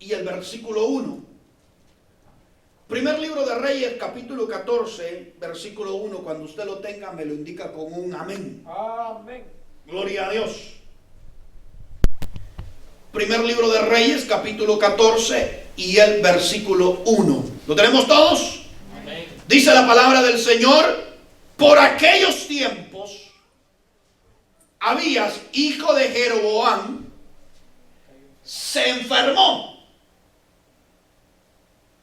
y el versículo 1. Primer libro de Reyes, capítulo 14, versículo 1. Cuando usted lo tenga, me lo indica con un amén. Amén. Gloria a Dios. Primer libro de Reyes, capítulo 14 y el versículo 1. ¿Lo tenemos todos? Amén. Dice la palabra del Señor: por aquellos tiempos, Abías, hijo de Jeroboam, se enfermó.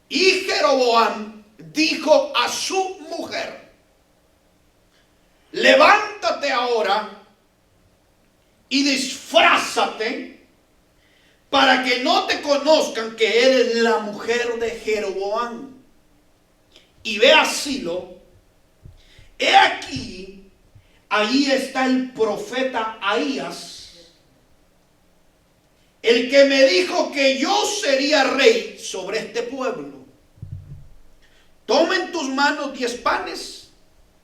Y Jeroboam dijo a su mujer: levántate ahora y disfrázate para que no te conozcan que eres la mujer de Jeroboam. Y ve a Silo. He aquí, ahí está el profeta Ahías, el que me dijo que yo sería rey sobre este pueblo. Toma en tus manos 10 panes,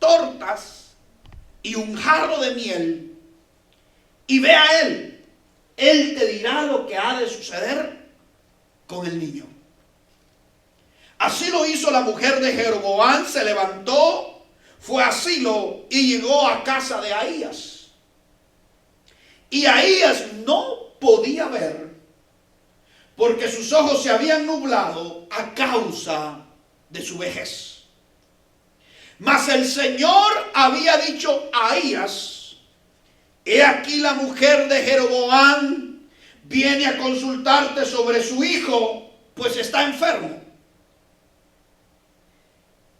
tortas y un jarro de miel, y ve a él. Él te dirá lo que ha de suceder con el niño. Así lo hizo la mujer de Jeroboam. Se levantó, fue a Silo y llegó a casa de Ahías. Y Ahías no podía ver, porque sus ojos se habían nublado a causa de su vejez. Mas el Señor había dicho a Ahías: he aquí la mujer de Jeroboam viene a consultarte sobre su hijo, pues está enfermo.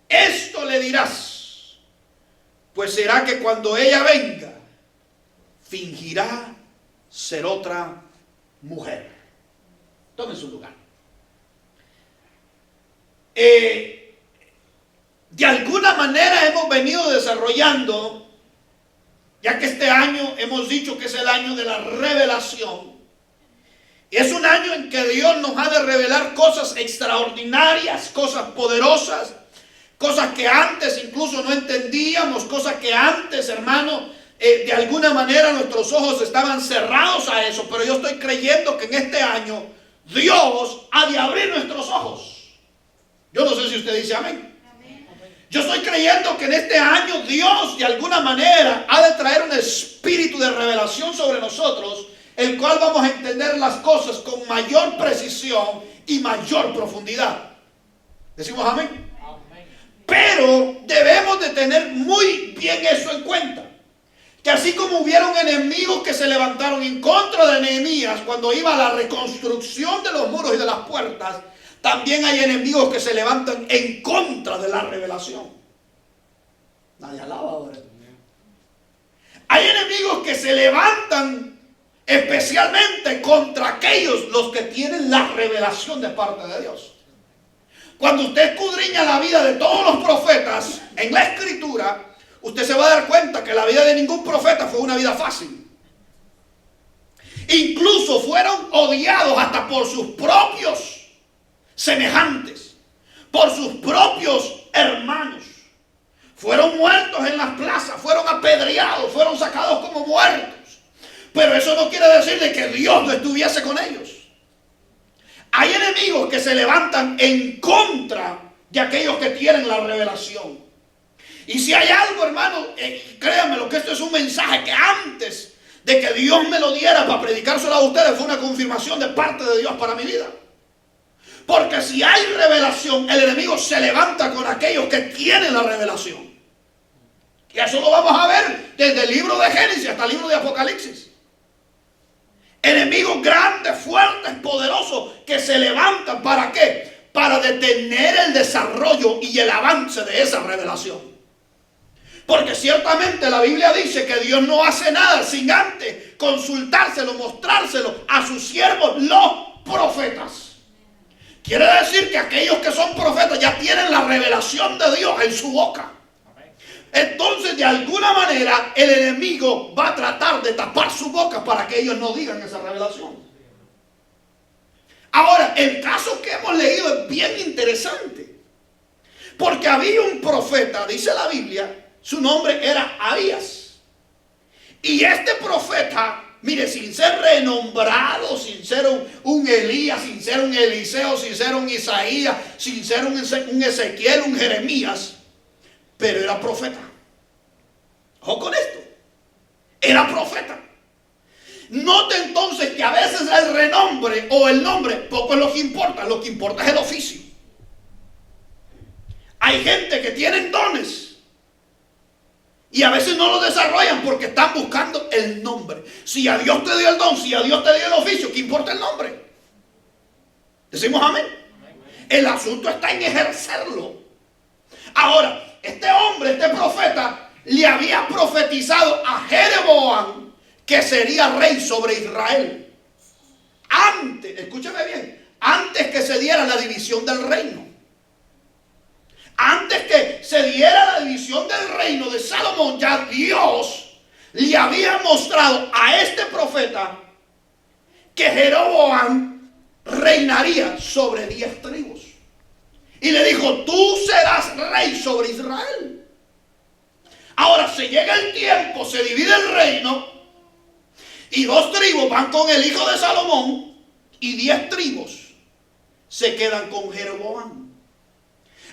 Esto le dirás, pues será que cuando ella venga, fingirá ser otra mujer. Tome su lugar. De alguna manera hemos venido desarrollando, ya que este año hemos dicho que es el año de la revelación. Es un año en que Dios nos ha de revelar cosas extraordinarias, cosas poderosas, cosas que antes incluso no entendíamos, cosas que antes, hermano, de alguna manera nuestros ojos estaban cerrados a eso. Pero yo estoy creyendo que en este año Dios ha de abrir nuestros ojos. Yo no sé si usted dice amén. Yo estoy creyendo que en este año Dios de alguna manera ha de traer un espíritu de revelación sobre nosotros, el cual vamos a entender las cosas con mayor precisión y mayor profundidad. ¿Decimos amén? Pero debemos de tener muy bien eso en cuenta. Que así como hubieron enemigos que se levantaron en contra de Nehemías cuando iba a la reconstrucción de los muros y de las puertas, también hay enemigos que se levantan en contra de la revelación. Nadie alaba ahora. Hay enemigos que se levantan especialmente contra aquellos los que tienen la revelación de parte de Dios. Cuando usted escudriña la vida de todos los profetas en la Escritura, usted se va a dar cuenta que la vida de ningún profeta fue una vida fácil. Incluso fueron odiados hasta por sus propios semejantes, por sus propios hermanos. Fueron muertos en las plazas, fueron apedreados, fueron sacados como muertos. Pero eso no quiere decir de que Dios no estuviese con ellos. Hay enemigos que se levantan en contra de aquellos que tienen la revelación. Y si hay algo, hermano, créanme lo que esto es un mensaje que antes de que Dios me lo diera para predicárselo a ustedes, fue una confirmación de parte de Dios para mi vida. Porque si hay revelación, el enemigo se levanta con aquellos que tienen la revelación. Y eso lo vamos a ver desde el libro de Génesis hasta el libro de Apocalipsis. Enemigos grandes, fuertes, poderosos, que se levantan. ¿Para qué? Para detener el desarrollo y el avance de esa revelación. Porque ciertamente la Biblia dice que Dios no hace nada sin antes consultárselo, mostrárselo a sus siervos, los profetas. Quiere decir que aquellos que son profetas ya tienen la revelación de Dios en su boca. Entonces, de alguna manera, el enemigo va a tratar de tapar su boca para que ellos no digan esa revelación. Ahora, el caso que hemos leído es bien interesante. Porque había un profeta, dice la Biblia, su nombre era Ahías. Y este profeta Mire, sin ser renombrado, sin ser un Elías, sin ser un Eliseo, sin ser un Isaías, sin ser un Ezequiel, un Jeremías, pero era profeta. Ojo con esto, era profeta. Note entonces que a veces el renombre o el nombre poco es lo que importa es el oficio. Hay gente que tienen dones y a veces no lo desarrollan porque están buscando el nombre. Si a Dios te dio el don, si a Dios te dio el oficio, ¿qué importa el nombre? ¿Decimos amén? El asunto está en ejercerlo. Ahora, este hombre, este profeta, le había profetizado a Jeroboam que sería rey sobre Israel. Antes, escúcheme bien, antes que se diera la división del reino. Antes que se diera la división del reino de Salomón, ya Dios le había mostrado a este profeta que Jeroboam reinaría sobre 10 tribus. Y le dijo, tú serás rey sobre Israel. Ahora se llega el tiempo, se divide el reino y 2 tribus van con el hijo de Salomón y 10 tribus se quedan con Jeroboam.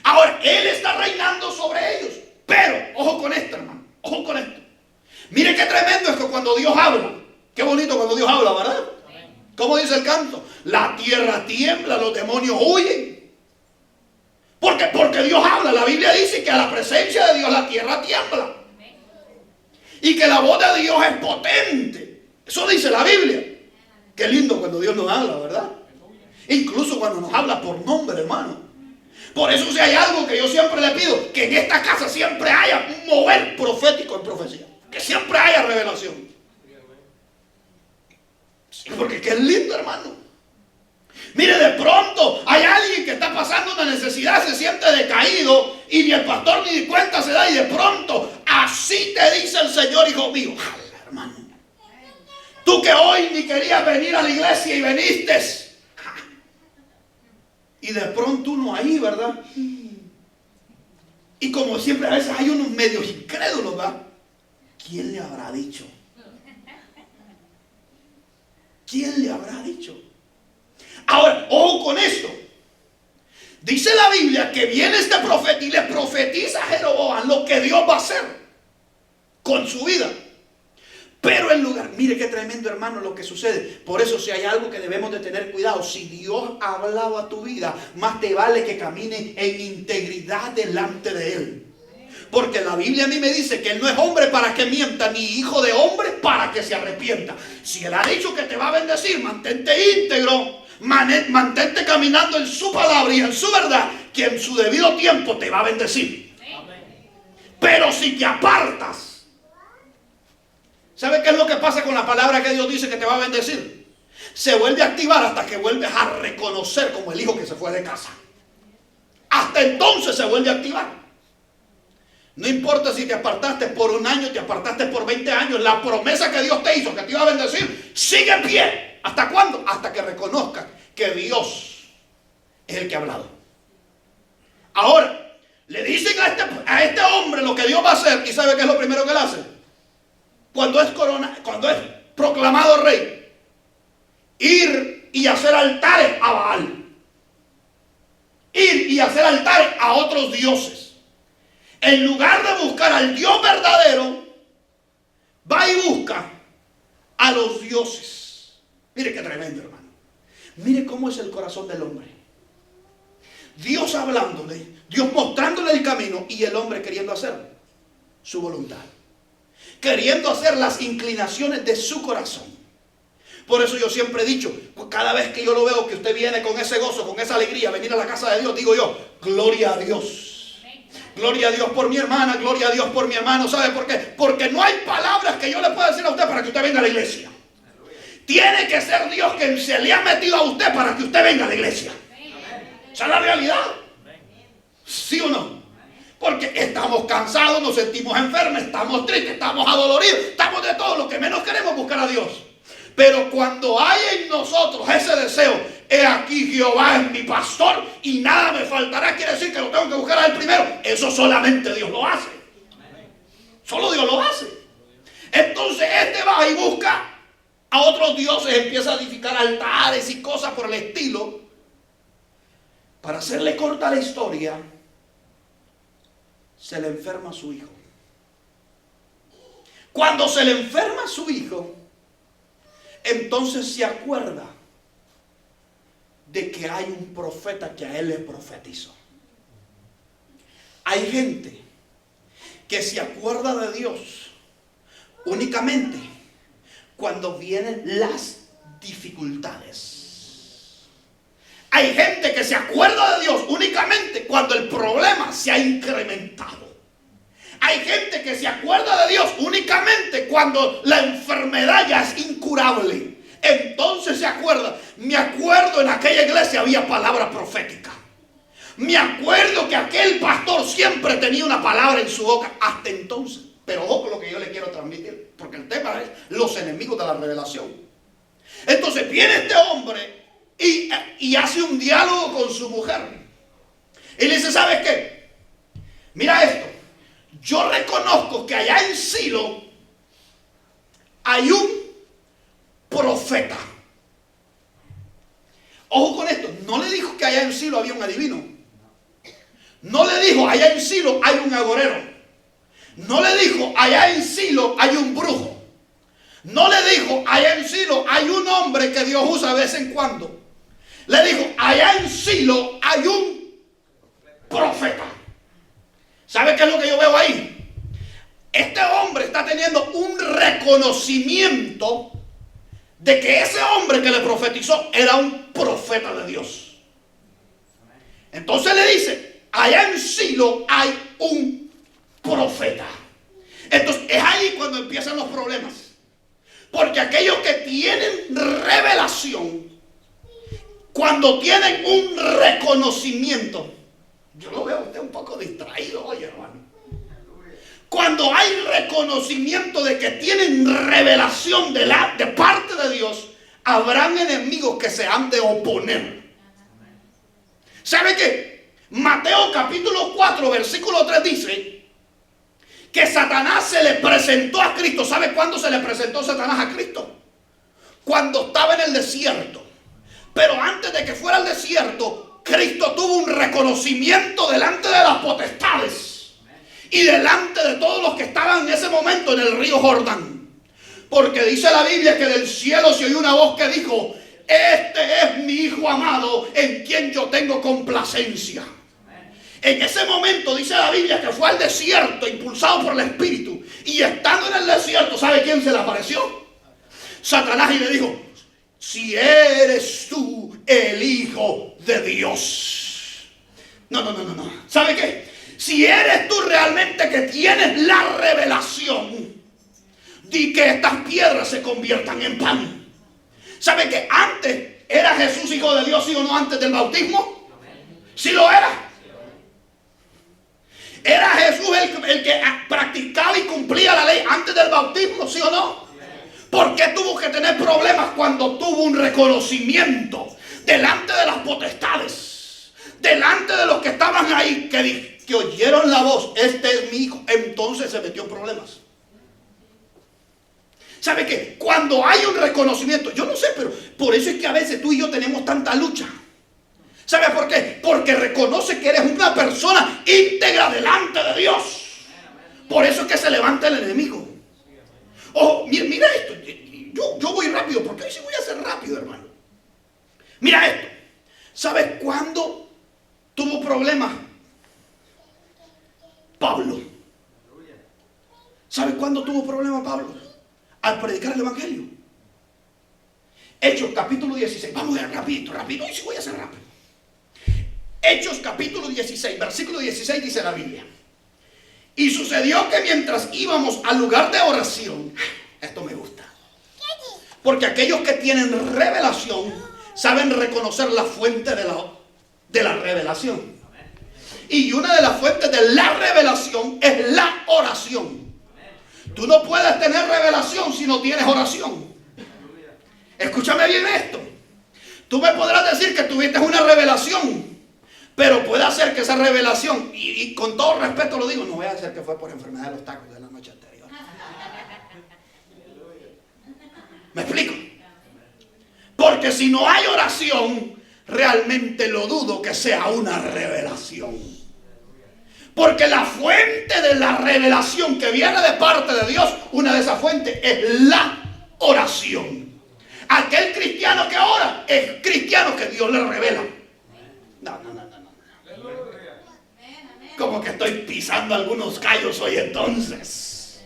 Ahora, él está reinando sobre ellos. Pero, ojo con esto, hermano. Ojo con esto. Mire qué tremendo es que cuando Dios habla. Qué bonito cuando Dios habla, ¿verdad? ¿Cómo dice el canto? La tierra tiembla, los demonios huyen. ¿Por qué? Porque Dios habla. La Biblia dice que a la presencia de Dios la tierra tiembla. Y que la voz de Dios es potente. Eso dice la Biblia. Qué lindo cuando Dios nos habla, ¿verdad? Incluso cuando nos habla por nombre, hermano. Por eso si hay algo que yo siempre le pido, que en esta casa siempre haya un mover profético en profecía. Que siempre haya revelación. Sí, porque qué lindo, hermano. Mire, de pronto hay alguien que está pasando una necesidad, se siente decaído y ni el pastor ni cuenta se da y de pronto así te dice el Señor, hijo mío. ¡Jala, hermano! Tú que hoy ni querías venir a la iglesia y viniste. Y de pronto uno ahí, ¿verdad? Y como siempre a veces hay unos medios incrédulos, ¿verdad? ¿Quién le habrá dicho? ¿Quién le habrá dicho? Ahora, ojo con esto. Dice la Biblia que viene este profeta y le profetiza a Jeroboam lo que Dios va a hacer con su vida. Pero en lugar, mire qué tremendo, hermano, lo que sucede. Por eso si hay algo que debemos de tener cuidado, si Dios ha hablado a tu vida, más te vale que camine en integridad delante de Él. Porque la Biblia a mí me dice que Él no es hombre para que mienta, ni hijo de hombre para que se arrepienta. Si Él ha dicho que te va a bendecir, mantente íntegro, mantente caminando en su palabra y en su verdad, que en su debido tiempo te va a bendecir. Pero si te apartas, ¿sabe qué es lo que pasa con la palabra que Dios dice que te va a bendecir? Se vuelve a activar hasta que vuelves a reconocer como el hijo que se fue de casa. Hasta entonces se vuelve a activar. No importa si te apartaste por 1 año, te apartaste por 20 años, la promesa que Dios te hizo que te iba a bendecir sigue en pie. ¿Hasta cuándo? Hasta que reconozcas que Dios es el que ha hablado. Ahora, le dicen a este hombre lo que Dios va a hacer, y ¿sabe qué es lo primero que él hace? Cuando es proclamado rey, ir y hacer altares a Baal, ir y hacer altares a otros dioses. En lugar de buscar al Dios verdadero, va y busca a los dioses. Mire qué tremendo, hermano. Mire cómo es el corazón del hombre. Dios hablándole, Dios mostrándole el camino y el hombre queriendo hacer su voluntad. Queriendo hacer las inclinaciones de su corazón. Por eso yo siempre he dicho, cada vez que yo lo veo que usted viene con ese gozo, con esa alegría, venir a la casa de Dios, digo yo, gloria a Dios. Gloria a Dios por mi hermana, gloria a Dios por mi hermano. ¿Sabe por qué? Porque no hay palabras que yo le pueda decir a usted para que usted venga a la iglesia. Tiene que ser Dios quien se le ha metido a usted para que usted venga a la iglesia. Esa es la realidad. ¿Sí o no? Porque estamos cansados, nos sentimos enfermos, estamos tristes, estamos adoloridos, estamos de todo. Lo que menos queremos buscar a Dios. Pero cuando hay en nosotros ese deseo, he aquí Jehová es mi pastor y nada me faltará, quiere decir que lo tengo que buscar a Él primero. Eso solamente Dios lo hace. Solo Dios lo hace. Entonces este va y busca a otros dioses, empieza a edificar altares y cosas por el estilo. Para hacerle corta la historia, se le enferma su hijo. Cuando se le enferma su hijo, entonces se acuerda de que hay un profeta que a él le profetizó. Hay gente que se acuerda de Dios únicamente cuando vienen las dificultades. Hay gente que se acuerda de Dios únicamente cuando el problema se ha incrementado. Hay gente que se acuerda de Dios únicamente cuando la enfermedad ya es incurable. Entonces se acuerda. Me acuerdo, en aquella iglesia había palabra profética. Me acuerdo que aquel pastor siempre tenía una palabra en su boca. Hasta entonces. Pero ojo con lo que yo le quiero transmitir, porque el tema es los enemigos de la revelación. Entonces viene este hombre y hace un diálogo con su mujer. Y le dice, ¿sabes qué? Mira esto. Yo reconozco que allá en Silo hay un profeta. Ojo con esto. No le dijo que allá en Silo había un adivino. No le dijo, allá en Silo hay un agorero. No le dijo, allá en Silo hay un brujo. No le dijo, allá en Silo hay un hombre que Dios usa de vez en cuando. Le dijo, allá en Silo hay un profeta. ¿Sabe qué es lo que yo veo ahí? Este hombre está teniendo un reconocimiento de que ese hombre que le profetizó era un profeta de Dios. Entonces le dice, allá en Silo hay un profeta. Entonces es ahí cuando empiezan los problemas. Porque aquellos que tienen revelación, cuando tienen un reconocimiento, yo lo veo a usted un poco distraído hoy, hermano. Cuando hay reconocimiento de que tienen revelación de parte de Dios, habrán enemigos que se han de oponer. ¿Sabe qué? Mateo capítulo 4 versículo 3 dice que Satanás se le presentó a Cristo. ¿Sabe cuándo se le presentó Satanás a Cristo? Cuando estaba en el desierto. Pero antes de que fuera al desierto, Cristo tuvo un reconocimiento delante de las potestades y delante de todos los que estaban en ese momento en el río Jordán. Porque dice la Biblia que del cielo se oyó una voz que dijo, este es mi Hijo amado en quien yo tengo complacencia. En ese momento dice la Biblia que fue al desierto impulsado por el Espíritu. Y estando en el desierto, ¿sabe quién se le apareció? Satanás, y le dijo, si eres tú el Hijo de Dios. No. ¿Sabe qué? Si eres tú realmente que tienes la revelación, di que estas piedras se conviertan en pan. ¿Sabe que antes era Jesús Hijo de Dios, sí o no, antes del bautismo? Sí lo era. ¿Era Jesús el que practicaba y cumplía la ley antes del bautismo, sí o no? ¿Por qué tuvo que tener problemas cuando tuvo un reconocimiento delante de las potestades? Delante de los que estaban ahí, que oyeron la voz, este es mi hijo. Entonces se metió en problemas. ¿Sabe qué? Cuando hay un reconocimiento, yo no sé, pero por eso es que a veces tú y yo tenemos tanta lucha. ¿Sabe por qué? Porque reconoce que eres una persona íntegra delante de Dios. Por eso es que se levanta el enemigo. Oh, mira esto. Yo voy rápido, porque hoy sí voy a ser rápido, hermano. Mira esto. ¿Sabes cuándo tuvo problemas Pablo? ¿Sabes cuándo tuvo problemas Pablo? Al predicar el evangelio. Hechos capítulo 16. Vamos a ver rápido. Hoy sí voy a ser rápido. Hechos capítulo 16, versículo 16 dice la Biblia. Y sucedió que mientras íbamos al lugar de oración, esto me gusta, porque aquellos que tienen revelación saben reconocer la fuente de la revelación. Y una de las fuentes de la revelación es la oración. Tú no puedes tener revelación si no tienes oración. Escúchame bien esto. Tú me podrás decir que tuviste una revelación, pero puede ser que esa revelación, y con todo respeto lo digo, no voy a decir que fue por enfermedad de los tacos de la noche anterior. ¿Me explico? Porque si no hay oración, realmente lo dudo que sea una revelación. Porque la fuente de la revelación que viene de parte de Dios, una de esas fuentes es la oración. Aquel cristiano que ora es cristiano que Dios le revela. No. Como que estoy pisando algunos callos hoy entonces.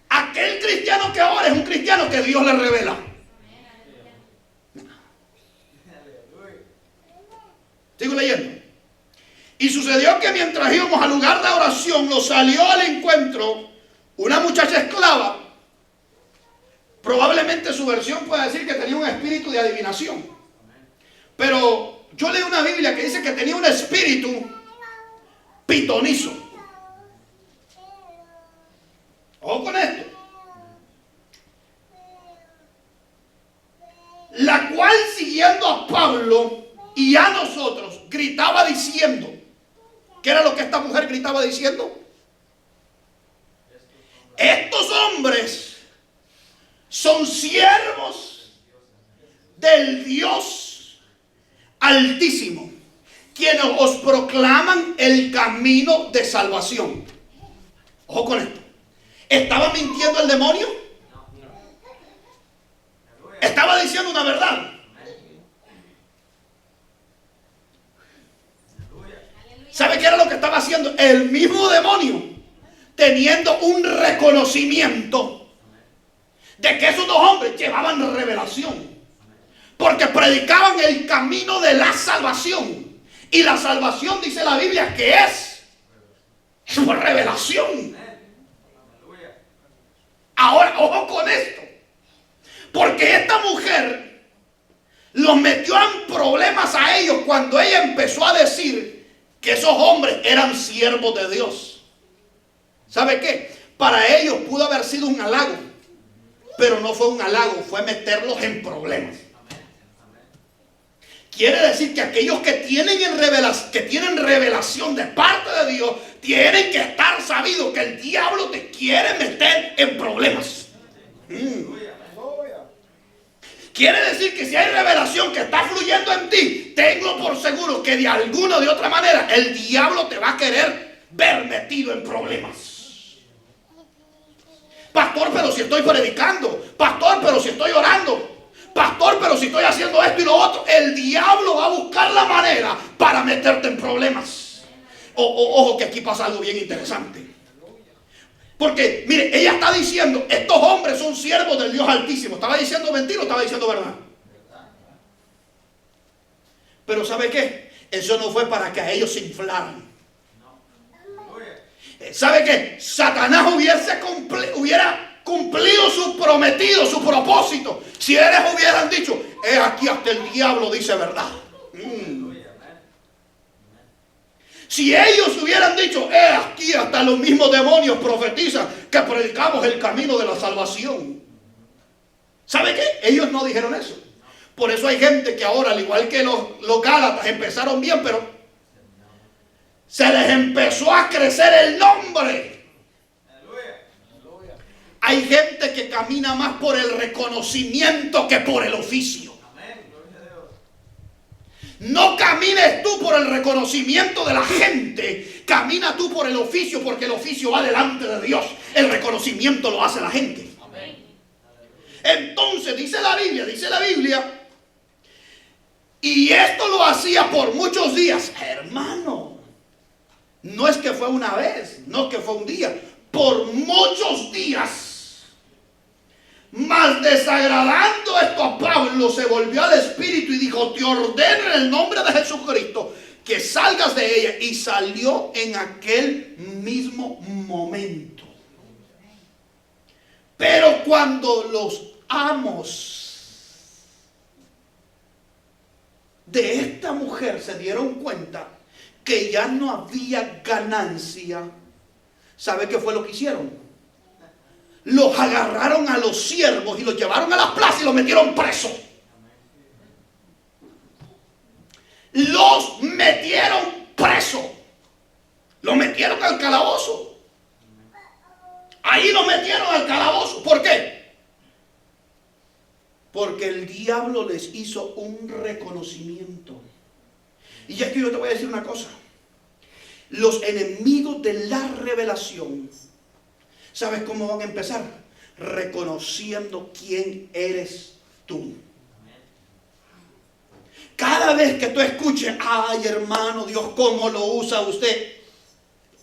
Aquel cristiano que ora es un cristiano que Dios le revela. Sigo leyendo. Y sucedió que mientras íbamos al lugar de oración, nos salió al encuentro una muchacha esclava. Probablemente su versión puede decir que tenía un espíritu de adivinación. Pero yo leí una Biblia que dice que tenía un espíritu pitonizo. Ojo con esto. La cual, siguiendo a Pablo y a nosotros, gritaba diciendo, ¿qué era lo que esta mujer gritaba diciendo? Estos hombres son siervos del Dios Altísimo, quienes os proclaman el camino de salvación. Ojo con esto. ¿Estaba mintiendo el demonio? Estaba diciendo una verdad. ¿Sabe qué era lo que estaba haciendo? El mismo demonio, teniendo un reconocimiento de que esos dos hombres llevaban revelación, porque predicaban el camino de la salvación. Y la salvación, dice la Biblia, que es por revelación. Ahora, ojo con esto, porque esta mujer los metió en problemas a ellos cuando ella empezó a decir que esos hombres eran siervos de Dios. ¿Sabe qué? Para ellos pudo haber sido un halago, pero no fue un halago, fue meterlos en problemas. Quiere decir que aquellos que tienen revelación de parte de Dios, tienen que estar sabidos que el diablo te quiere meter en problemas. Quiere decir que si hay revelación que está fluyendo en ti, tengo por seguro que de alguna o de otra manera el diablo te va a querer ver metido en problemas. Pastor, pero si estoy predicando. Pastor, pero si estoy orando. Pastor, pero si estoy haciendo esto y lo otro. El diablo va a buscar la manera para meterte en problemas. Ojo que aquí pasa algo bien interesante. Porque, mire, ella está diciendo, estos hombres son siervos del Dios Altísimo. ¿Estaba diciendo mentira o estaba diciendo verdad? Pero ¿sabe qué? Eso no fue para que a ellos se inflaran. ¿Sabe qué? Satanás hubiera cumplido su prometido, su propósito, si ellos hubieran dicho, aquí hasta el diablo dice verdad. Si ellos hubieran dicho, aquí hasta los mismos demonios profetizan que predicamos el camino de la salvación. ¿Sabe qué? Ellos no dijeron eso. Por eso hay gente que ahora, al igual que los Gálatas, empezaron bien, pero se les empezó a crecer el nombre. Hay gente que camina más por el reconocimiento que por el oficio. No camines tú por el reconocimiento de la gente, camina tú por el oficio, porque el oficio va delante de Dios. El reconocimiento lo hace la gente. Entonces dice la Biblia, y esto lo hacía por muchos días. Hermano, no es que fue una vez, no es que fue un día, por muchos días. Mas desagradando esto a Pablo, se volvió al espíritu y dijo, te ordeno en el nombre de Jesucristo que salgas de ella. Y salió en aquel mismo momento. Pero cuando los amos de esta mujer se dieron cuenta que ya no había ganancia, ¿sabe qué fue lo que hicieron? Los agarraron a los siervos y los llevaron a la plaza y los metieron presos. Los metieron presos. Los metieron al calabozo. Ahí los metieron al calabozo. ¿Por qué? Porque el diablo les hizo un reconocimiento. Y ya que yo te voy a decir una cosa. Los enemigos de la revelación, ¿sabes cómo van a empezar? Reconociendo quién eres tú. Cada vez que tú escuches, ay hermano, Dios cómo lo usa usted,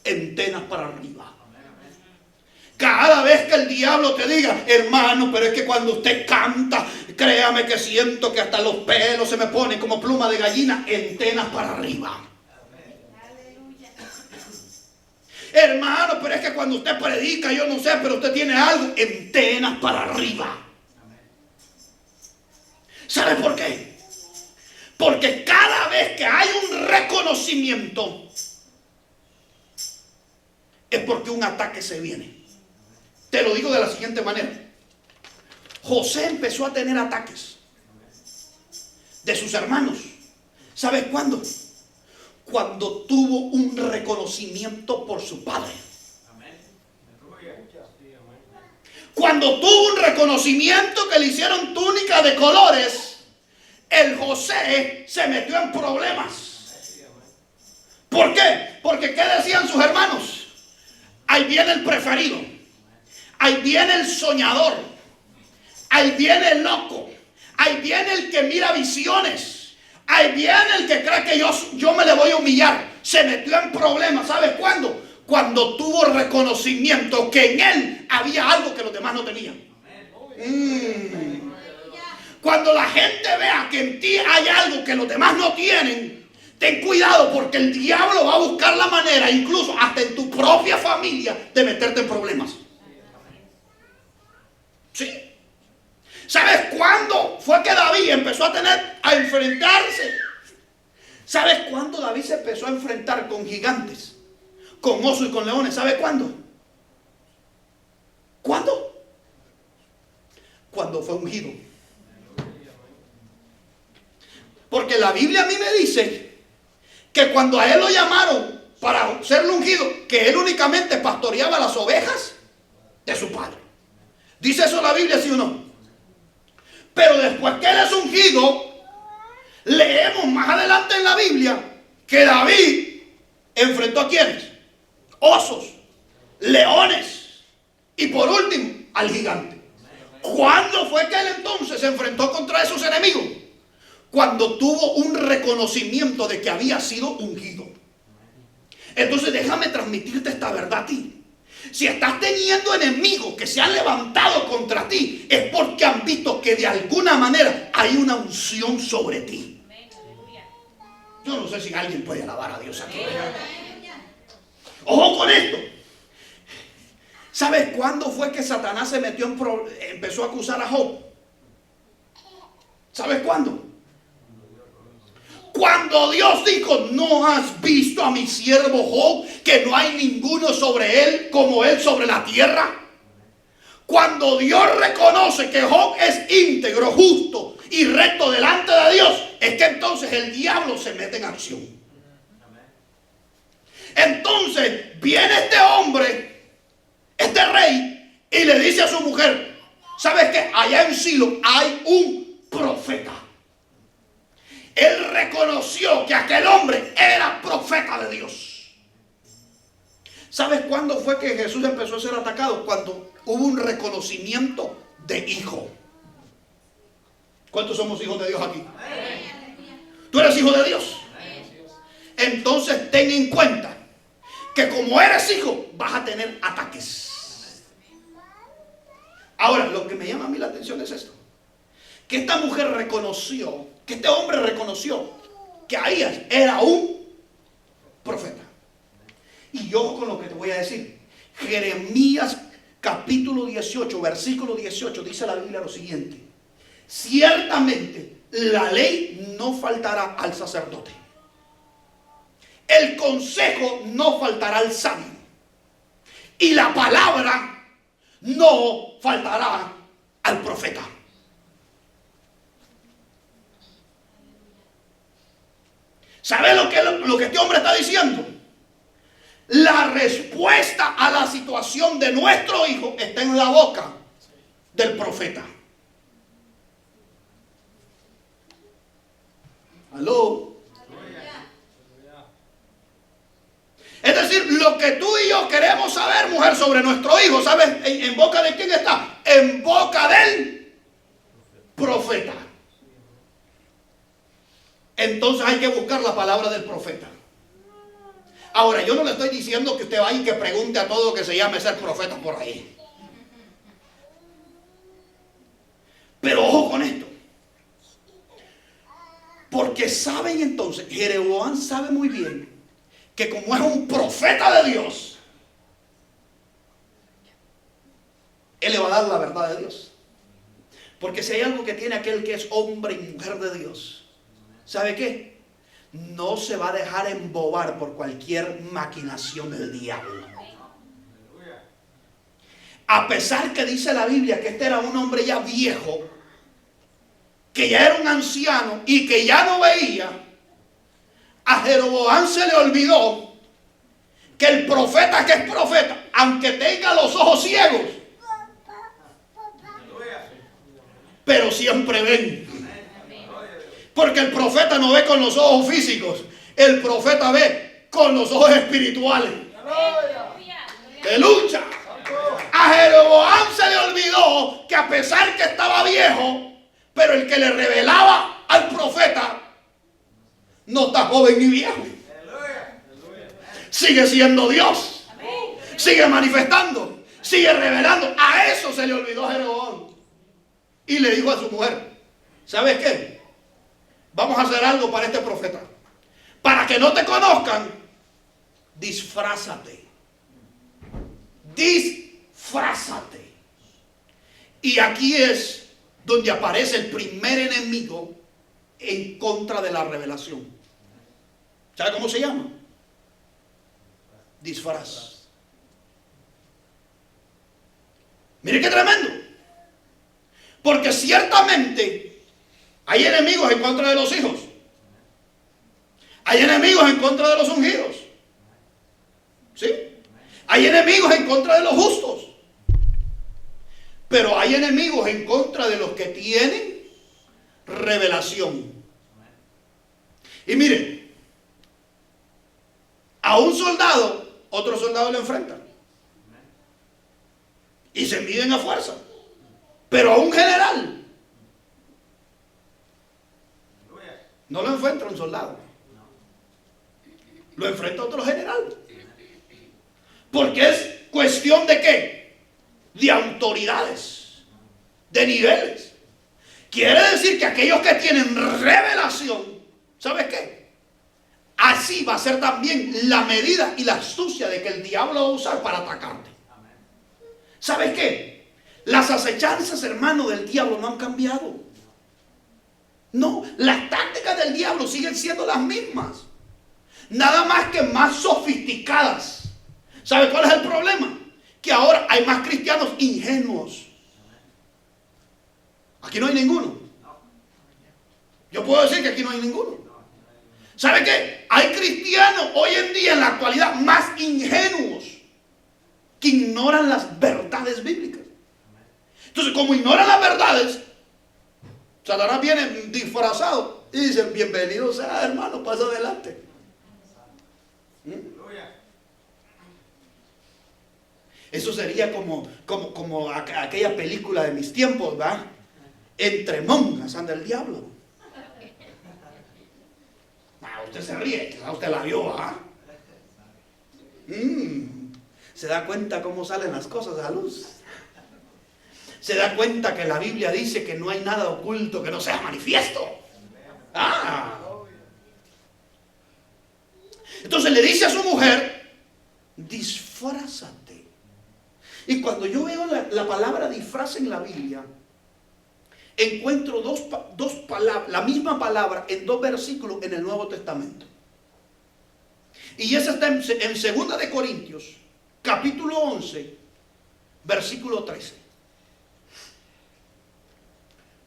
antenas para arriba. Cada vez que el diablo te diga, hermano, pero es que cuando usted canta, créame que siento que hasta los pelos se me ponen como pluma de gallina, antenas para arriba. Hermano, pero es que cuando usted predica, yo no sé, pero usted tiene algo, antenas para arriba. ¿Sabe por qué? Porque cada vez que hay un reconocimiento, es porque un ataque se viene. Te lo digo de la siguiente manera. José empezó a tener ataques de sus hermanos. ¿Sabes cuándo? Cuando tuvo un reconocimiento por su padre. Cuando tuvo un reconocimiento que le hicieron túnica de colores, el José se metió en problemas. ¿Por qué? Porque ¿qué decían sus hermanos? Ahí viene el preferido, ahí viene el soñador, ahí viene el loco, ahí viene el que mira visiones, ahí viene el que cree que yo me le voy a humillar. Se metió en problemas. ¿Sabes cuándo? Cuando tuvo reconocimiento que en él había algo que los demás no tenían. Cuando la gente vea que en ti hay algo que los demás no tienen, ten cuidado, porque el diablo va a buscar la manera, incluso hasta en tu propia familia, de meterte en problemas. ¿Sí? ¿Sabes cuándo fue que David empezó a enfrentarse? ¿Sabes cuándo David se empezó a enfrentar con gigantes, con osos y con leones? ¿Sabes cuándo? ¿Cuándo? Cuando fue ungido. Porque la Biblia a mí me dice que cuando a él lo llamaron para ser ungido, que él únicamente pastoreaba las ovejas de su padre. ¿Dice eso la Biblia, sí o no? Pero después que él es ungido, leemos más adelante en la Biblia que David enfrentó a ¿quiénes? Osos, leones y por último al gigante. ¿Cuándo fue que él entonces se enfrentó contra esos enemigos? Cuando tuvo un reconocimiento de que había sido ungido. Entonces déjame transmitirte esta verdad a ti. Si estás teniendo enemigos que se han levantado contra ti, es porque han visto que de alguna manera hay una unción sobre ti. Yo no sé si alguien puede alabar a Dios aquí. Ojo con esto. ¿Sabes cuándo fue que Satanás se metió empezó a acusar a Job? ¿Sabes cuándo? Cuando Dios dijo, ¿no has visto a mi siervo Job, que no hay ninguno sobre él como él sobre la tierra? Cuando Dios reconoce que Job es íntegro, justo y recto delante de Dios, es que entonces el diablo se mete en acción. Entonces viene este hombre, este rey, y le dice a su mujer, ¿sabes qué? Allá en Silo hay un profeta. Él reconoció que aquel hombre era profeta de Dios. ¿Sabes cuándo fue que Jesús empezó a ser atacado? Cuando hubo un reconocimiento de hijo. ¿Cuántos somos hijos de Dios aquí? ¿Tú eres hijo de Dios? Entonces ten en cuenta que como eres hijo vas a tener ataques. Ahora, lo que me llama a mí la atención es esto. Que esta mujer reconoció, que este hombre reconoció que Ahías era un profeta. Y yo con lo que te voy a decir, Jeremías capítulo 18, versículo 18, dice la Biblia lo siguiente: ciertamente la ley no faltará al sacerdote, el consejo no faltará al sabio, y la palabra no faltará al profeta. ¿Sabe lo que este hombre está diciendo? La respuesta a la situación de nuestro hijo está en la boca del profeta. Aló. Es decir, lo que tú y yo queremos saber, mujer, sobre nuestro hijo, ¿sabes en boca de quién está? En boca del profeta. Entonces hay que buscar la palabra del profeta. Ahora, yo no le estoy diciendo que usted vaya y que pregunte a todo que se llame ser profeta por ahí. Pero ojo con esto. Porque saben entonces, Jeroboam sabe muy bien que como es un profeta de Dios, él le va a dar la verdad de Dios. Porque si hay algo que tiene aquel que es hombre y mujer de Dios, ¿sabe qué? No se va a dejar embobar por cualquier maquinación del diablo. A pesar que dice la Biblia que este era un hombre ya viejo, que ya era un anciano y que ya no veía, a Jeroboam se le olvidó que el profeta que es profeta, aunque tenga los ojos ciegos, pero siempre ven. Porque el profeta no ve con los ojos físicos, el profeta ve con los ojos espirituales. De lucha. A Jeroboam se le olvidó que a pesar que estaba viejo, pero el que le revelaba al profeta no está joven ni viejo. Sigue siendo Dios. Sigue manifestando. Sigue revelando. A eso se le olvidó a Jeroboam. Y le dijo a su mujer, ¿sabes qué? Vamos a hacer algo para este profeta. Para que no te conozcan, disfrázate. Disfrázate. Y aquí es donde aparece el primer enemigo en contra de la revelación. ¿Sabe cómo se llama? Disfraz. Mire qué tremendo. Porque ciertamente hay enemigos en contra de los hijos. Hay enemigos en contra de los ungidos. ¿Sí? Hay enemigos en contra de los justos. Pero hay enemigos en contra de los que tienen revelación. Y miren, a un soldado, otro soldado le enfrenta. Y se miden a fuerza. Pero a un general no lo enfrenta un soldado, lo enfrenta otro general. Porque es cuestión de ¿qué? De autoridades, de niveles. Quiere decir que aquellos que tienen revelación, ¿sabes qué? Así va a ser también la medida y la astucia de que el diablo va a usar para atacarte. ¿Sabes qué? Las acechanzas, hermano, del diablo no han cambiado. No, las tácticas del diablo siguen siendo las mismas. Nada más que más sofisticadas. ¿Sabe cuál es el problema? Que ahora hay más cristianos ingenuos. Aquí no hay ninguno. Yo puedo decir que aquí no hay ninguno. ¿Sabe qué? Hay cristianos hoy en día en la actualidad más ingenuos que ignoran las verdades bíblicas. Entonces, como ignoran las verdades, Satanás viene disfrazado y dice, bienvenido sea, hermano, pasa adelante. Eso sería como aquella película de mis tiempos, ¿va? Entre monjas anda el diablo. Usted se ríe, quizás usted la vio, ¿ah? Se da cuenta cómo salen las cosas a la luz. Se da cuenta que la Biblia dice que no hay nada oculto que no sea manifiesto. Entonces le dice a su mujer, disfrázate. Y cuando yo veo la palabra disfraz en la Biblia, encuentro dos palabras, la misma palabra en dos versículos en el Nuevo Testamento. Y esa está en 2 de Corintios, capítulo 11, versículo 13.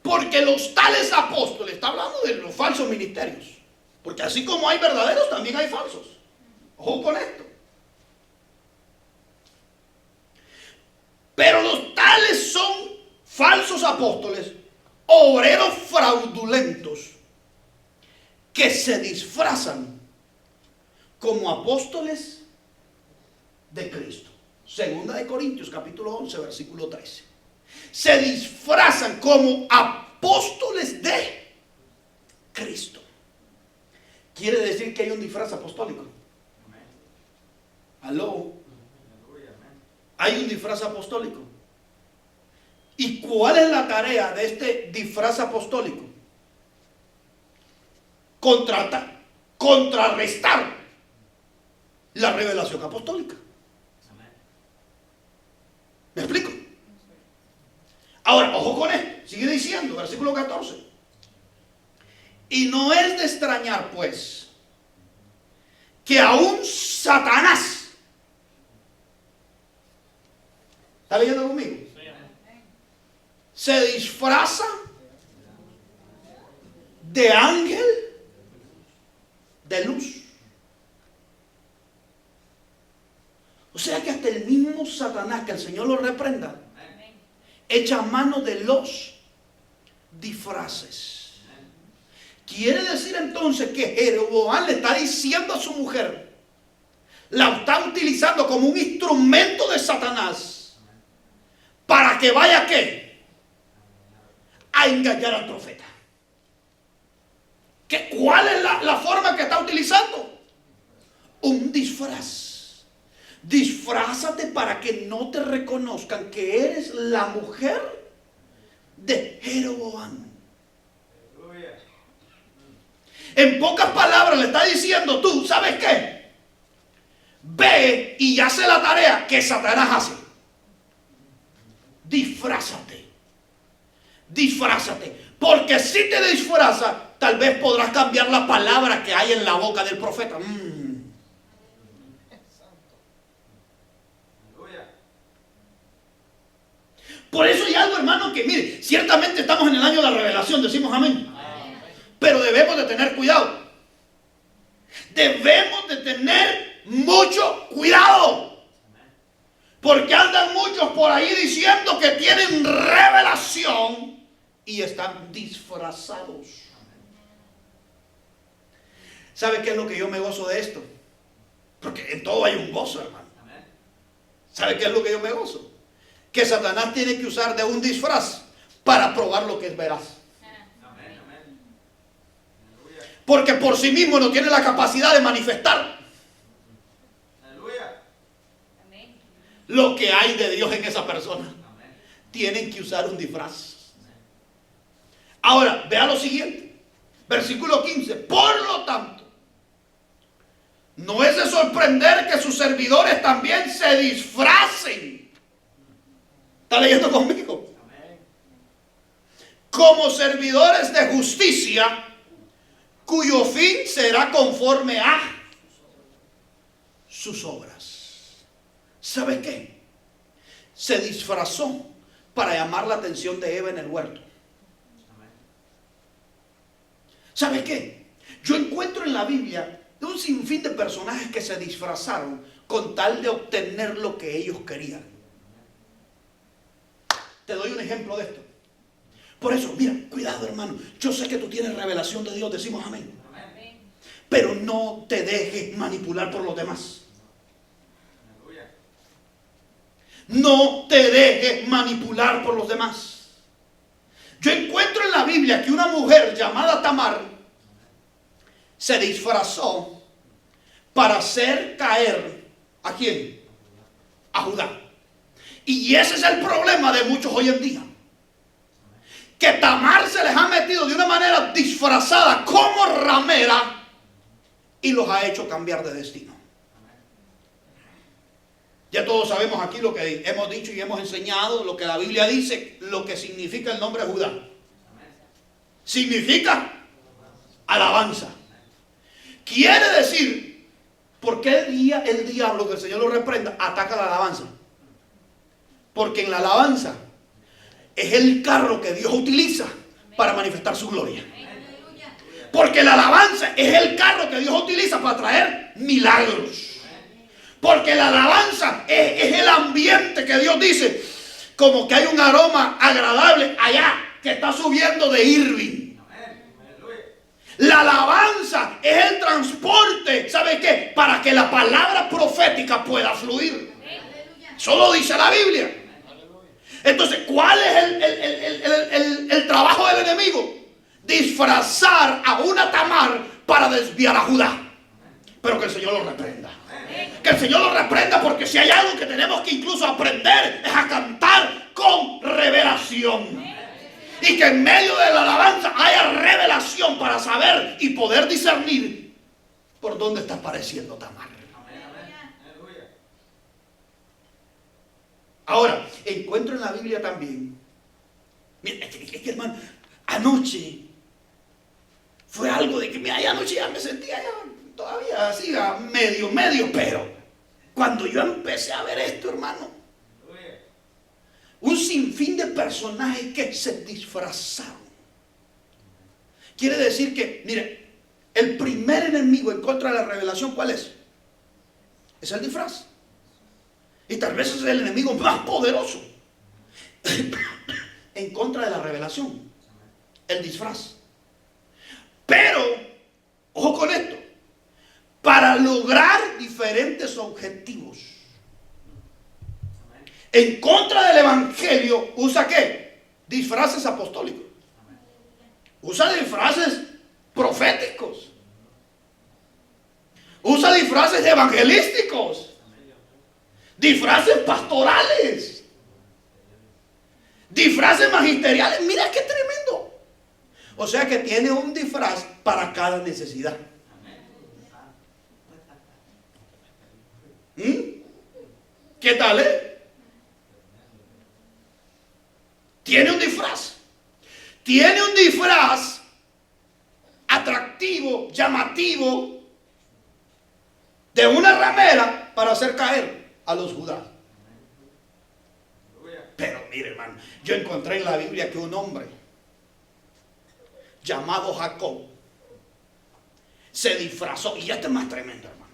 Porque los tales apóstoles, está hablando de los falsos ministerios, porque así como hay verdaderos, también hay falsos. Ojo con esto. Pero los tales son falsos apóstoles, obreros fraudulentos, que se disfrazan como apóstoles de Cristo. Segunda de Corintios capítulo 11 versículo 13. Se disfrazan como apóstoles de Cristo. Quiere decir que hay un disfraz apostólico. Aló. Hay un disfraz apostólico. ¿Y cuál es la tarea de este disfraz apostólico? Contrarrestar la revelación apostólica. ¿Me explico? Ahora, ojo con esto. Sigue diciendo, versículo 14. Y no es de extrañar, pues, que aún Satanás, ¿está leyendo conmigo? Se disfraza de ángel de luz. O sea que hasta el mismo Satanás, que el Señor lo reprenda, echa mano de los disfraces. Quiere decir entonces que Jeroboam le está diciendo a su mujer, la está utilizando como un instrumento de Satanás para que vaya ¿a qué? A engañar al profeta. ¿Cuál es la forma que está utilizando? Un disfraz. Disfrázate para que no te reconozcan que eres la mujer de Jeroboam. En pocas palabras le está diciendo, tú, ¿sabes qué? Ve y hace la tarea que Satanás hace. Disfrázate. Disfrázate. Porque si te disfrazas, tal vez podrás cambiar la palabra que hay en la boca del profeta. Por eso hay algo, hermano, que mire, ciertamente estamos en el año de la revelación, decimos amén. Pero debemos de tener cuidado. Debemos de tener mucho cuidado. Porque andan muchos por ahí diciendo que tienen revelación y están disfrazados. ¿Sabe qué es lo que yo me gozo de esto? Porque en todo hay un gozo, hermano. ¿Sabe qué es lo que yo me gozo? Que Satanás tiene que usar de un disfraz para probar lo que es veraz. Porque por sí mismo no tiene la capacidad de manifestar lo que hay de Dios en esa persona. Tienen que usar un disfraz. Ahora, vea lo siguiente. Versículo 15. Por lo tanto, no es de sorprender que sus servidores también se disfracen. ¿Está leyendo conmigo? Como servidores de justicia, cuyo fin será conforme a sus obras. ¿Sabe qué? Se disfrazó para llamar la atención de Eva en el huerto. ¿Sabe qué? Yo encuentro en la Biblia un sinfín de personajes que se disfrazaron con tal de obtener lo que ellos querían. Te doy un ejemplo de esto. Por eso, mira, cuidado, hermano. Yo sé que tú tienes revelación de Dios, decimos amén. Pero no te dejes manipular por los demás. No te dejes manipular por los demás. Yo encuentro en la Biblia que una mujer llamada Tamar se disfrazó para hacer caer ¿a quién? A Judá. Y ese es el problema de muchos hoy en día. Que Tamar se les ha metido de una manera disfrazada como ramera y los ha hecho cambiar de destino. Ya todos sabemos aquí lo que hemos dicho y hemos enseñado, lo que la Biblia dice, lo que significa el nombre Judá. Significa alabanza. Quiere decir, ¿por qué el diablo, que el Señor lo reprenda, ataca la alabanza? Porque en la alabanza es el carro que Dios utiliza para manifestar su gloria. Porque la alabanza es el carro que Dios utiliza para traer milagros. Porque la alabanza es el ambiente que Dios dice, como que hay un aroma agradable allá que está subiendo de Irving. La alabanza es el transporte, ¿sabe qué? Para que la palabra profética pueda fluir. Eso lo dice la Biblia. Entonces, ¿cuál es el trabajo del enemigo? Disfrazar a una Tamar para desviar a Judá. Pero que el Señor lo reprenda. Que el Señor lo reprenda, porque si hay algo que tenemos que incluso aprender es a cantar con revelación. Y que en medio de la alabanza haya revelación para saber y poder discernir por dónde está apareciendo Tamar. Ahora, encuentro en la Biblia también. Mira, es que hermano, anoche fue algo de que, mira, anoche ya me sentía ya todavía así, a medio, pero cuando yo empecé a ver esto, hermano, un sinfín de personajes que se disfrazaron. Quiere decir que, mire, el primer enemigo en contra de la revelación, ¿cuál es? Es el disfraz. Y tal vez es el enemigo más poderoso en contra de la revelación, el disfraz. Pero, ojo con esto, para lograr diferentes objetivos en contra del evangelio, ¿usa qué? Disfraces apostólicos. Usa disfraces proféticos. Usa disfraces evangelísticos. Disfraces pastorales. Disfraces magisteriales. Mira qué tremendo. O sea que tiene un disfraz para cada necesidad. ¿Qué tal, Tiene un disfraz. Tiene un disfraz atractivo, llamativo, de una ramera para hacer caer a los judíos. Pero mire, hermano, yo encontré en la Biblia que un hombre llamado Jacob se disfrazó. Y este es más tremendo, hermano,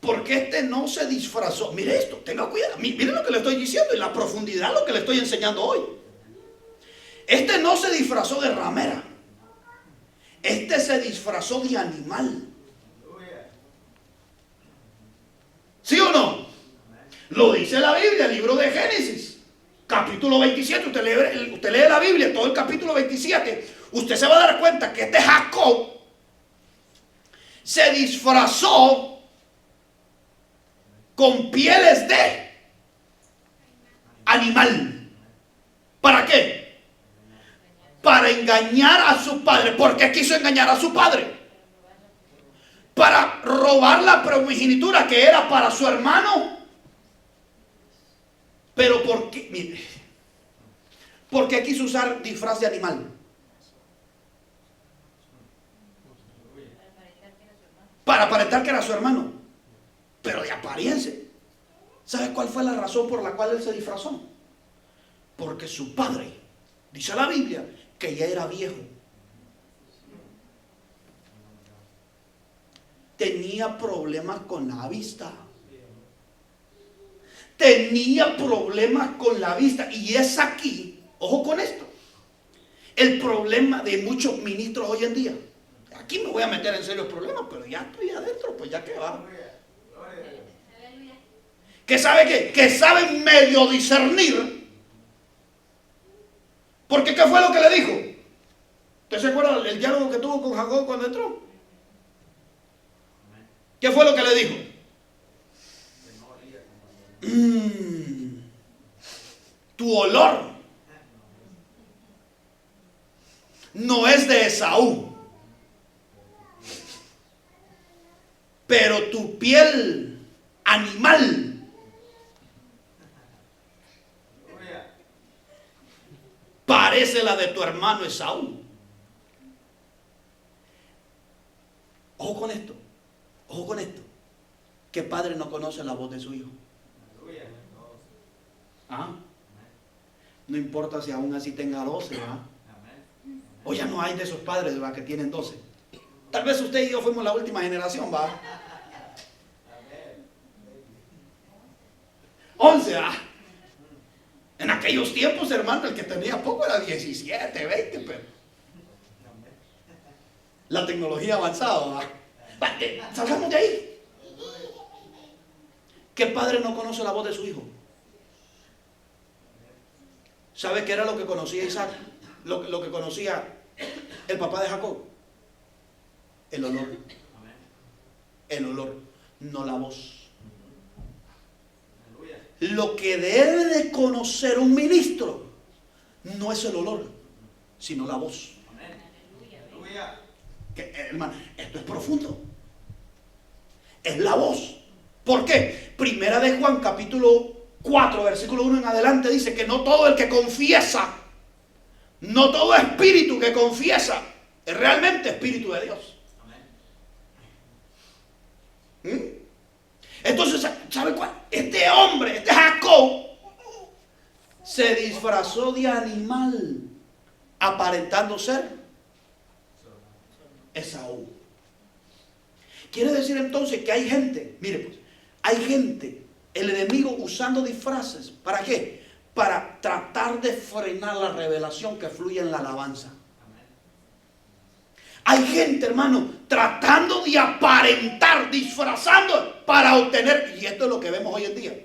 porque este no se disfrazó. Mire esto, tenga cuidado. Mire lo que le estoy diciendo y la profundidad de lo que le estoy enseñando hoy. Este no se disfrazó de ramera. Este se disfrazó de animal. ¿Sí o no? Lo dice la Biblia, el libro de Génesis, capítulo 27. Usted lee la Biblia, todo el capítulo 27. Usted se va a dar cuenta que este Jacob se disfrazó con pieles de animal. ¿Para qué? Para engañar a su padre. ¿Por qué quiso engañar a su padre? Para robar la primogenitura que era para su hermano. Pero ¿por qué? Mire, ¿por qué quiso usar disfraz de animal? Para aparentar que era su hermano. Pero de apariencia. ¿Sabe cuál fue la razón por la cual él se disfrazó? Porque su padre, dice la Biblia, que ya era viejo. Tenía problemas con la vista. Tenía problemas con la vista. Y es aquí, ojo con esto, el problema de muchos ministros hoy en día. Aquí me voy a meter en serios problemas, pero ya estoy adentro, pues ya que va. ¿Que sabe qué? Que saben medio discernir. Porque ¿qué fue lo que le dijo? ¿Usted se acuerda del diálogo que tuvo con Jacob cuando entró? ¿Qué fue lo que le dijo? Tu olor no es de Esaú, pero tu piel animal parece la de tu hermano Esaú. Ojo con esto. Ojo con esto. ¿Qué padre no conoce la voz de su hijo? ¿Ah? No importa si aún así tenga 12, ¿ah? O ya no hay de esos padres, ¿va? Que tienen 12. Tal vez usted y yo fuimos la última generación, ¿va? 11, ¿ah? En aquellos tiempos, hermano, el que tenía poco era 17, 20, pero La tecnología avanzada. Salgamos de ahí. ¿Qué padre no conoce la voz de su hijo? ¿Sabe qué era lo que conocía Isaac? Lo que conocía el papá de Jacob. El olor. El olor, no la voz. Lo que debe de conocer un ministro no es el olor, sino la voz. Hermano, esto es profundo. Es la voz. ¿Por qué? Primera de Juan, capítulo 4, versículo 1 en adelante, dice que no todo el que confiesa, no todo espíritu que confiesa es realmente espíritu de Dios. Entonces, ¿sabe cuál? Este hombre, este Jacob, se disfrazó de animal, aparentando ser Esaú. Quiere decir entonces que hay gente, mire pues, hay gente, el enemigo usando disfraces, ¿para qué? Para tratar de frenar la revelación que fluye en la alabanza. Hay gente, hermano, tratando de aparentar, disfrazando para obtener, y esto es lo que vemos hoy en día,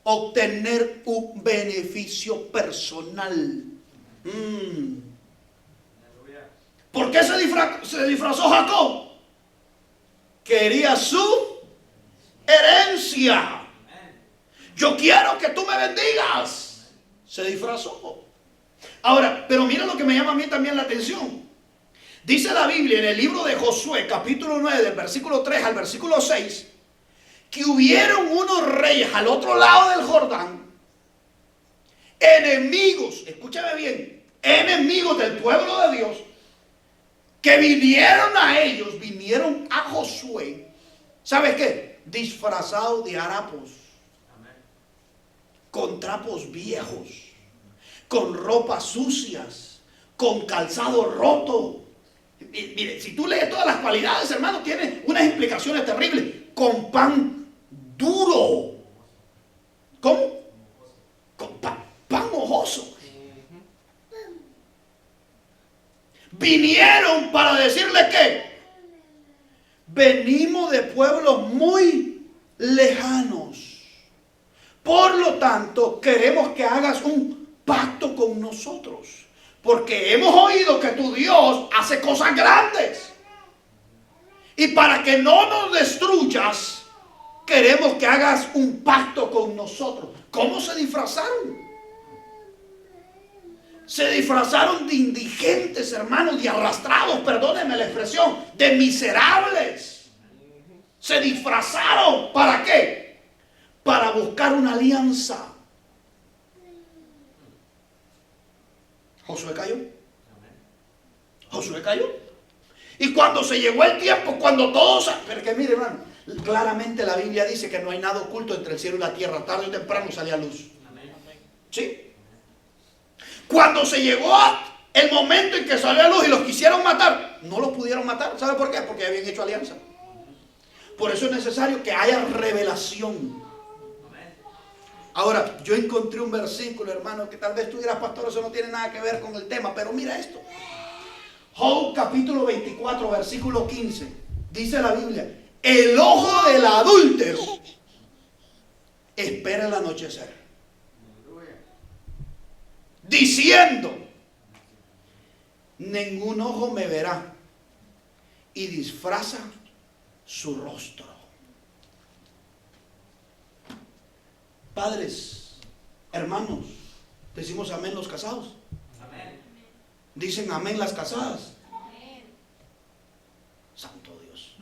obtener un beneficio personal. ¿Por qué se disfrazó Jacob? Quería su herencia. Yo quiero que tú me bendigas. Se disfrazó. Ahora, pero mira lo que me llama a mí también la atención. Dice la Biblia en el libro de Josué, capítulo 9, del versículo 3 al versículo 6, que hubieron unos reyes al otro lado del Jordán, enemigos, escúchame bien, enemigos del pueblo de Dios, que vinieron a ellos, vinieron a Josué, ¿sabes qué? Disfrazados de harapos, con trapos viejos, con ropas sucias, con calzado roto. Mire, si tú lees todas las cualidades, hermano, tiene unas implicaciones terribles. Con pan duro. ¿Cómo? Con pan mojoso. Vinieron para decirle que venimos de pueblos muy lejanos. Por lo tanto, queremos que hagas un pacto con nosotros. Porque hemos oído que tu Dios hace cosas grandes. Y para que no nos destruyas, queremos que hagas un pacto con nosotros. ¿Cómo se disfrazaron? Se disfrazaron de indigentes, hermanos, de arrastrados, perdónenme la expresión, de miserables. Se disfrazaron, ¿para qué? Para buscar una alianza. Josué cayó. Josué cayó. Y cuando se llegó el tiempo, cuando todos... Porque mire, hermano, claramente la Biblia dice que no hay nada oculto entre el cielo y la tierra. Tarde o temprano sale a luz. ¿Sí? Cuando se llegó el momento en que salió a luz y los quisieron matar, no los pudieron matar. ¿Sabe por qué? Porque habían hecho alianza. Por eso es necesario que haya revelación. Ahora, yo encontré un versículo, hermano, que tal vez tú dirás, pastor, eso no tiene nada que ver con el tema, pero mira esto. Job capítulo 24, versículo 15. Dice la Biblia, el ojo del adúltero espera el anochecer, diciendo, ningún ojo me verá, y disfraza su rostro. Padres, hermanos, decimos amén los casados. Amén. Dicen amén las casadas. Amén. Santo Dios.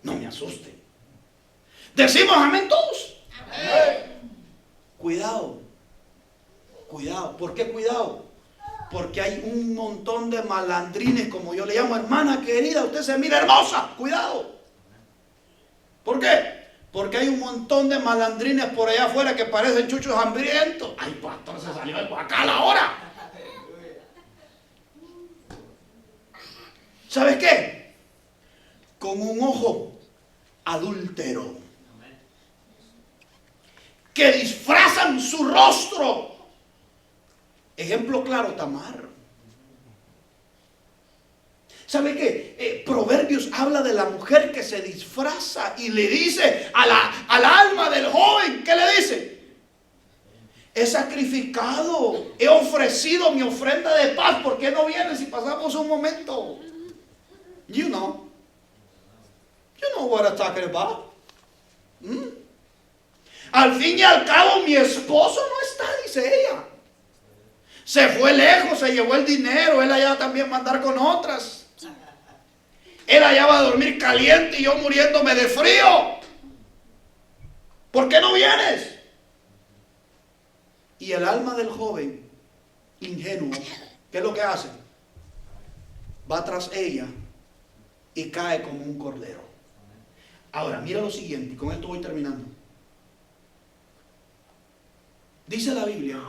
No me asuste. Decimos amén todos. Amén. Cuidado. Cuidado. ¿Por qué cuidado? Porque hay un montón de malandrines, como yo le llamo, hermana querida, usted se mira hermosa. Cuidado. ¿Por qué? Porque hay un montón de malandrines por allá afuera que parecen chuchos hambrientos. Ay, pastor, se salió el guacal ahora. ¿Sabes qué? Con un ojo adúltero, que disfrazan su rostro. Ejemplo claro, Tamar. ¿Sabe qué? Proverbios habla de la mujer que se disfraza y le dice al alma del joven, ¿qué le dice? He sacrificado, he ofrecido mi ofrenda de paz. ¿Por qué no vienes si pasamos un momento? You know what I'm talking about. Al fin y al cabo, mi esposo no está, dice ella. Se fue lejos, se llevó el dinero. Él allá también va a andar con otras. Él allá va a dormir caliente y yo muriéndome de frío. ¿Por qué no vienes? Y el alma del joven, ingenuo, ¿qué es lo que hace? Va tras ella y cae como un cordero. Ahora, mira lo siguiente, y con esto voy terminando. Dice la Biblia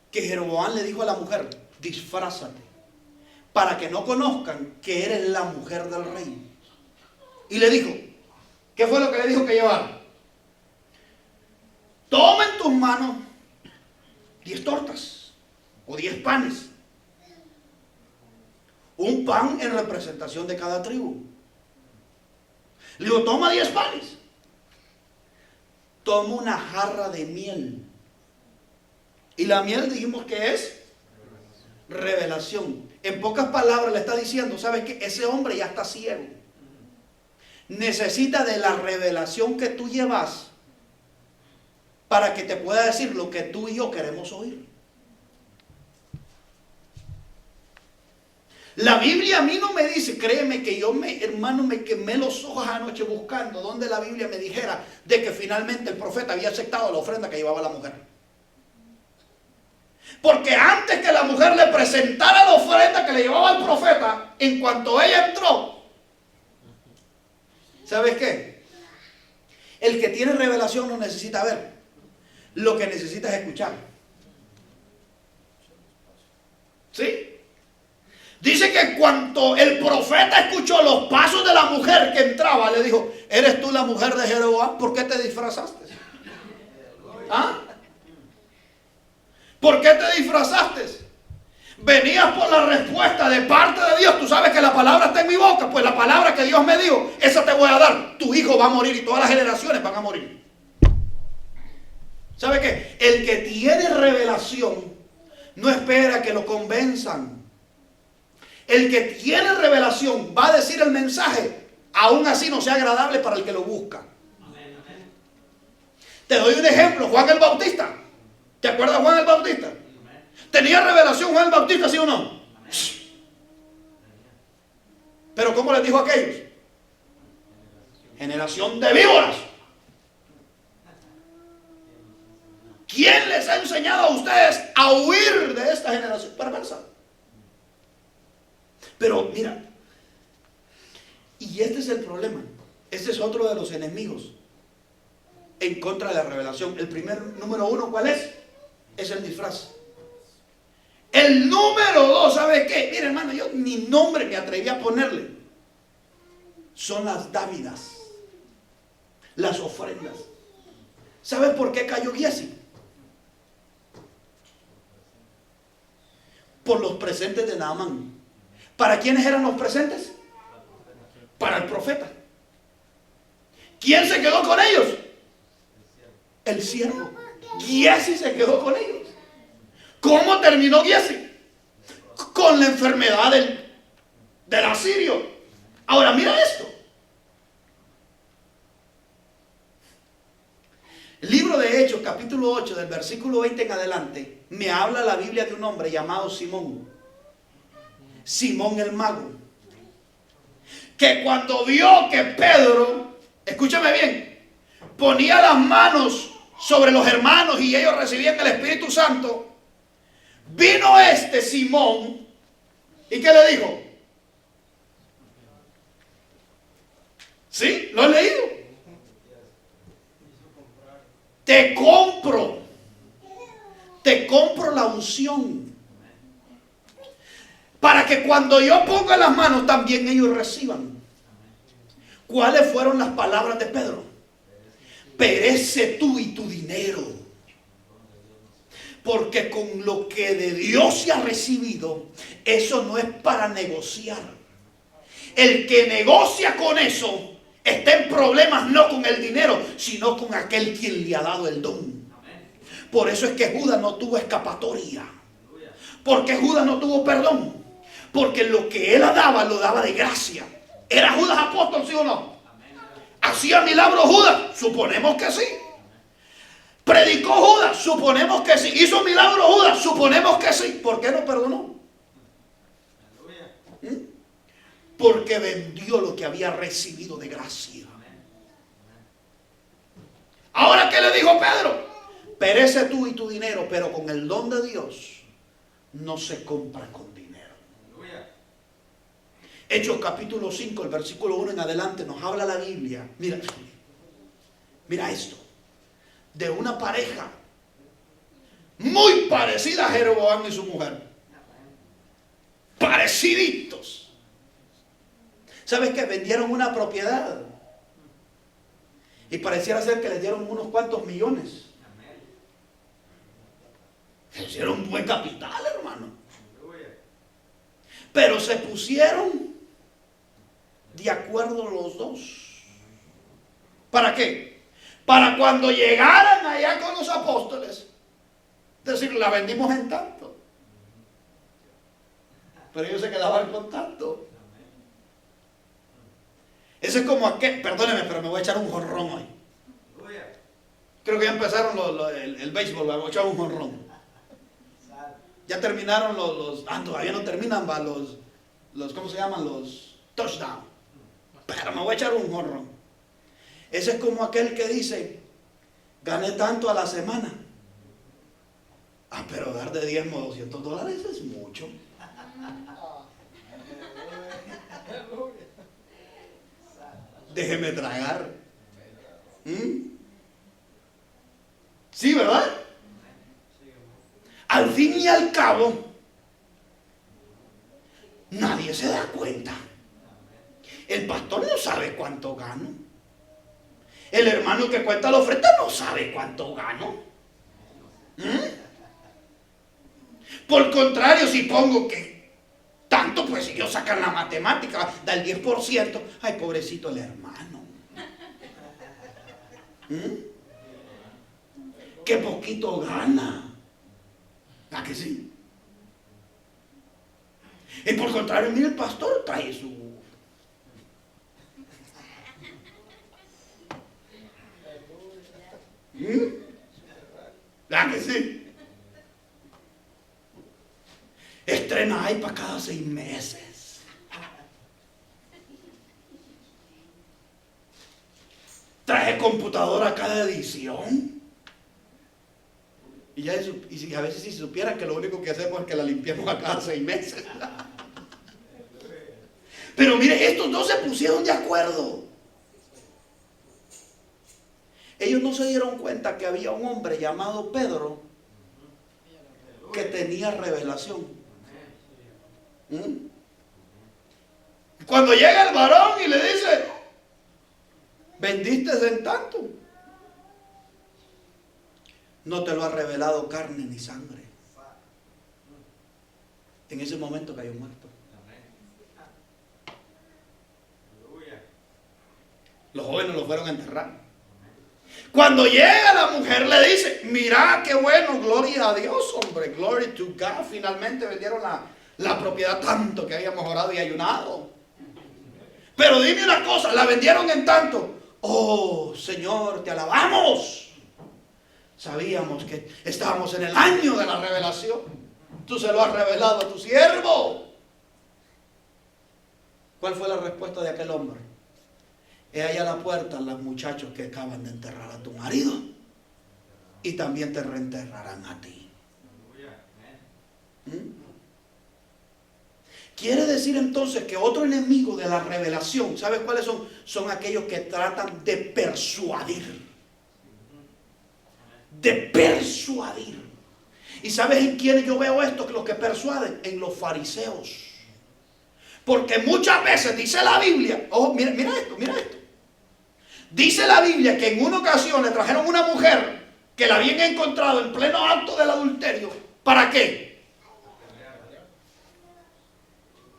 que Jeroboam le dijo a la mujer, disfrázate, para que no conozcan que eres la mujer del rey. Y le dijo, ¿qué fue lo que le dijo que llevara? Toma en tus manos 10 tortas o 10 panes. Un pan en representación de cada tribu. Le digo, toma 10 panes. Toma una jarra de miel. Y la miel dijimos que es revelación. En pocas palabras le está diciendo, ¿sabes qué? Ese hombre ya está ciego. Necesita de la revelación que tú llevas para que te pueda decir lo que tú y yo queremos oír. La Biblia a mí no me dice, créeme que yo, hermano, me quemé los ojos anoche buscando donde la Biblia me dijera de que finalmente el profeta había aceptado la ofrenda que llevaba la mujer. Porque antes que la mujer le presentara la ofrenda que le llevaba el profeta, en cuanto ella entró, ¿sabes qué? El que tiene revelación no necesita ver, lo que necesita es escuchar. ¿Sí? Dice que cuando el profeta escuchó los pasos de la mujer que entraba, le dijo, ¿eres tú la mujer de Jeroboam? ¿Por qué te disfrazaste? ¿Ah? ¿Por qué te disfrazaste? Venías por la respuesta de parte de Dios. Tú sabes que la palabra está en mi boca. Pues la palabra que Dios me dijo, esa te voy a dar. Tu hijo va a morir y todas las generaciones van a morir. ¿Sabe qué? El que tiene revelación no espera que lo convenzan. El que tiene revelación va a decir el mensaje, aún así no sea agradable para el que lo busca. Te doy un ejemplo, Juan el Bautista. ¿Te acuerdas de Juan el Bautista? ¿Tenía revelación Juan el Bautista, sí o no? Pero ¿cómo les dijo a aquellos? Generación de víboras. ¿Quién les ha enseñado a ustedes a huir de esta generación perversa? Pero mira, y este es el problema. Este es otro de los enemigos en contra de la revelación. El primer, número uno, ¿cuál es? Es el disfraz. El número dos, ¿sabe qué? Mira, hermano, yo ni nombre me atreví a ponerle. Son las dávidas, las ofrendas. ¿Sabe por qué cayó Giesi? Por los presentes de Naamán. ¿Para quiénes eran los presentes? Para el profeta. ¿Quién se quedó con ellos? El siervo. Giesi se quedó con ellos. ¿Cómo terminó Giesi? Con la enfermedad del asirio. Ahora mira esto. El libro de Hechos, capítulo 8, del versículo 20 en adelante, me habla la Biblia de un hombre llamado Simón. Simón el mago, que cuando vio que Pedro, escúchame bien, ponía las manos sobre los hermanos y ellos recibían el Espíritu Santo, vino este Simón y ¿qué le dijo? ¿Sí? ¿Lo has leído? Te compro la unción, para que cuando yo ponga las manos también ellos reciban. ¿Cuáles fueron las palabras de Pedro? Perece tú y tu dinero. Porque con lo que de Dios se ha recibido, eso no es para negociar. El que negocia con eso está en problemas no con el dinero, sino con aquel quien le ha dado el don. Por eso es que Judas no tuvo escapatoria. Porque Judas no tuvo perdón. Porque lo que él daba, lo daba de gracia. ¿Era Judas apóstol, sí o no? ¿Hacía milagros Judas? Suponemos que sí. ¿Predicó Judas? Suponemos que sí. ¿Hizo milagros Judas? Suponemos que sí. ¿Por qué no perdonó? Porque vendió lo que había recibido de gracia. Ahora, ¿qué le dijo Pedro? Perece tú y tu dinero, pero con el don de Dios no se compra con dinero. Hechos capítulo 5, el versículo 1 en adelante, nos habla la Biblia. Mira esto. De una pareja muy parecida a Jeroboam y su mujer. Pareciditos. ¿Sabes qué? Vendieron una propiedad. Y pareciera ser que les dieron unos cuantos millones. Hicieron un buen capital, hermano. Pero se pusieron de acuerdo los dos. ¿Para qué? Para cuando llegaran allá con los apóstoles, decir, la vendimos en tanto. Pero ellos se quedaban con tanto. Ese es como aquel, perdóneme, pero me voy a echar un jonrón hoy. Creo que ya empezaron el béisbol, me voy a echar un jonrón. Ya terminaron todavía no terminan, los ¿cómo se llaman? Los touchdowns. Pero me voy a echar un jonrón. Ese es como aquel que dice, gané tanto a la semana. Pero dar de diezmo $200 es mucho. Déjeme tragar. Sí, ¿verdad? Al fin y al cabo, nadie se da cuenta. El pastor no sabe cuánto gano. El hermano que cuenta la ofrenda no sabe cuánto gano. Por contrario, si pongo que tanto, pues si ellos sacan la matemática, da el 10%. Ay, pobrecito el hermano. Qué poquito gana. ¿A que sí? Y por contrario, mire, el pastor trae su... ¿A que sí? Estrena iPad cada 6 meses. Traje computadora cada edición. Y a veces si supieran que lo único que hacemos es que la limpiamos a cada 6 meses. Pero mire, estos dos se pusieron de acuerdo. Ellos no se dieron cuenta que había un hombre llamado Pedro que tenía revelación. Cuando llega el varón y le dice, vendiste en tanto. No te lo ha revelado carne ni sangre. En ese momento cayó muerto. Los jóvenes lo fueron a enterrar. Cuando llega la mujer le dice, mira qué bueno, gloria a Dios, hombre, glory to God. Finalmente vendieron la propiedad tanto que habíamos orado y ayunado. Pero dime una cosa, la vendieron en tanto. Oh, Señor, te alabamos. Sabíamos que estábamos en el año de la revelación. Tú se lo has revelado a tu siervo. ¿Cuál fue la respuesta de aquel hombre? He ahí a la puerta los muchachos que acaban de enterrar a tu marido y también te reenterrarán a ti. Quiere decir entonces que otro enemigo de la revelación, ¿sabes cuáles son? Son aquellos que tratan de persuadir. De persuadir. ¿Y sabes en quiénes yo veo esto? Que los que persuaden, en los fariseos. Porque muchas veces dice la Biblia, ojo, mira esto. Dice la Biblia que en una ocasión le trajeron una mujer que la habían encontrado en pleno acto del adulterio. ¿Para qué?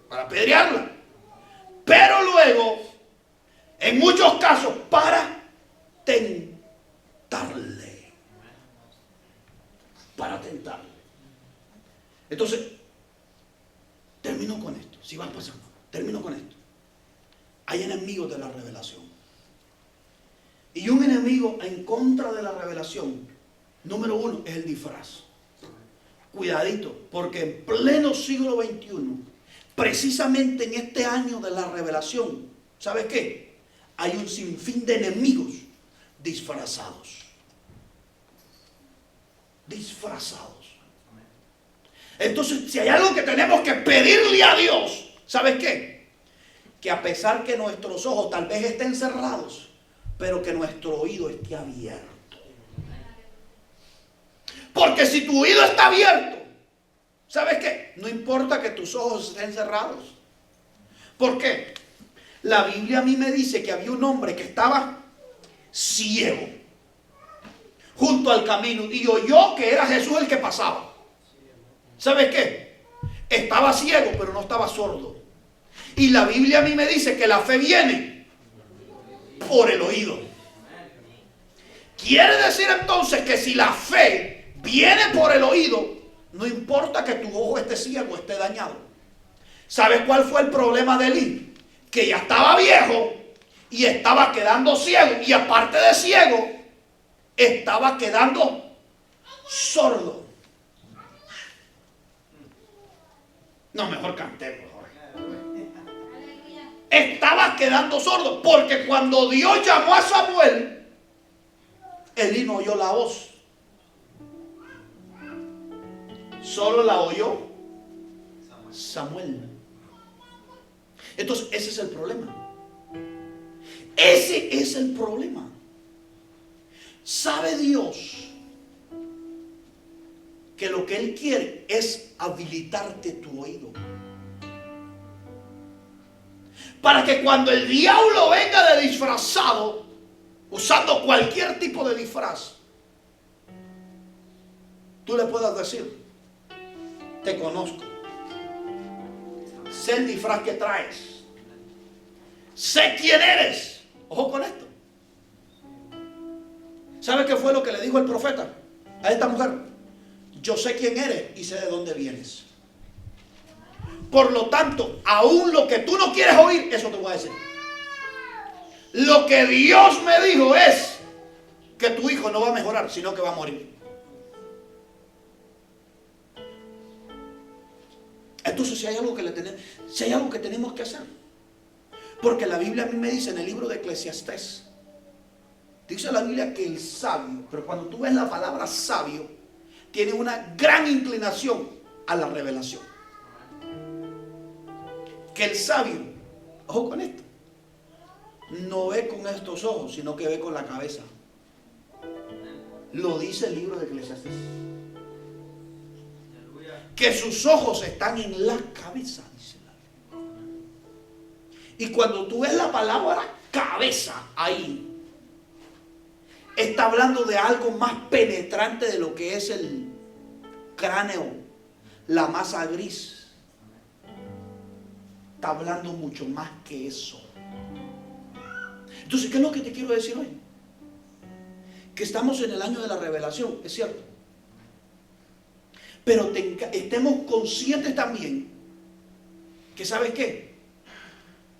Para apedrearla. Pero luego, en muchos casos, para tentarle. Para tentarle. Entonces, termino con esto. Si vas pasando, termino con esto. Hay enemigos de la revelación. Y un enemigo en contra de la revelación, número uno, es el disfraz. Cuidadito, porque en pleno siglo XXI, precisamente en este año de la revelación, ¿sabes qué? Hay un sinfín de enemigos disfrazados. Disfrazados. Entonces, si hay algo que tenemos que pedirle a Dios, ¿sabes qué? Que a pesar que nuestros ojos tal vez estén cerrados, pero que nuestro oído esté abierto. Porque si tu oído está abierto, ¿sabes qué? No importa que tus ojos estén cerrados. ¿Por qué? La Biblia a mí me dice que había un hombre que estaba ciego junto al camino y oyó que era Jesús el que pasaba. ¿Sabes qué? Estaba ciego, pero no estaba sordo. Y la Biblia a mí me dice que la fe viene por el oído. Quiere decir entonces que si la fe viene por el oído, no importa que tu ojo esté ciego o esté dañado. ¿Sabes cuál fue el problema de Elí? Que ya estaba viejo y estaba quedando ciego. Y aparte de ciego, estaba quedando sordo. No, mejor cantemos. Estaba quedando sordo, porque cuando Dios llamó a Samuel, Elí no oyó la voz, solo la oyó Samuel. Entonces ese es el problema. Ese es el problema. ¿Sabe Dios que lo que Él quiere es habilitarte tu oído? Para que cuando el diablo venga de disfrazado, usando cualquier tipo de disfraz, tú le puedas decir: te conozco, sé el disfraz que traes, sé quién eres. Ojo con esto. ¿Sabe qué fue lo que le dijo el profeta a esta mujer? Yo sé quién eres y sé de dónde vienes. Por lo tanto, aún lo que tú no quieres oír, eso te voy a decir. Lo que Dios me dijo es que tu hijo no va a mejorar, sino que va a morir. Entonces, si hay algo que tenemos que hacer, porque la Biblia a mí me dice en el libro de Eclesiastés, dice la Biblia que el sabio, pero cuando tú ves la palabra sabio, tiene una gran inclinación a la revelación. Que el sabio, ojo con esto, no ve con estos ojos, sino que ve con la cabeza. Lo dice el libro de Eclesiastés. Que sus ojos están en la cabeza, dice la Biblia. Y cuando tú ves la palabra cabeza ahí, está hablando de algo más penetrante de lo que es el cráneo, la masa gris. Está hablando mucho más que eso. Entonces, ¿qué es lo que te quiero decir hoy? Que estamos en el año de la revelación, es cierto. Pero estemos conscientes también que, ¿sabes qué?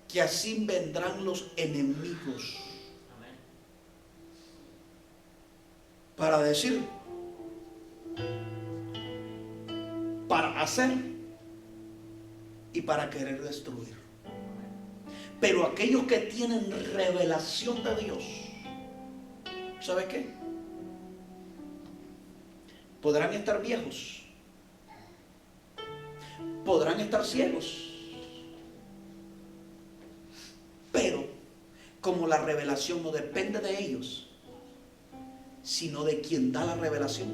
Que así vendrán los enemigos. Para decir, para hacer y para querer destruir. Pero aquellos que tienen revelación de Dios, ¿sabes qué? Podrán estar viejos, podrán estar ciegos, pero como la revelación no depende de ellos, sino de quien da la revelación.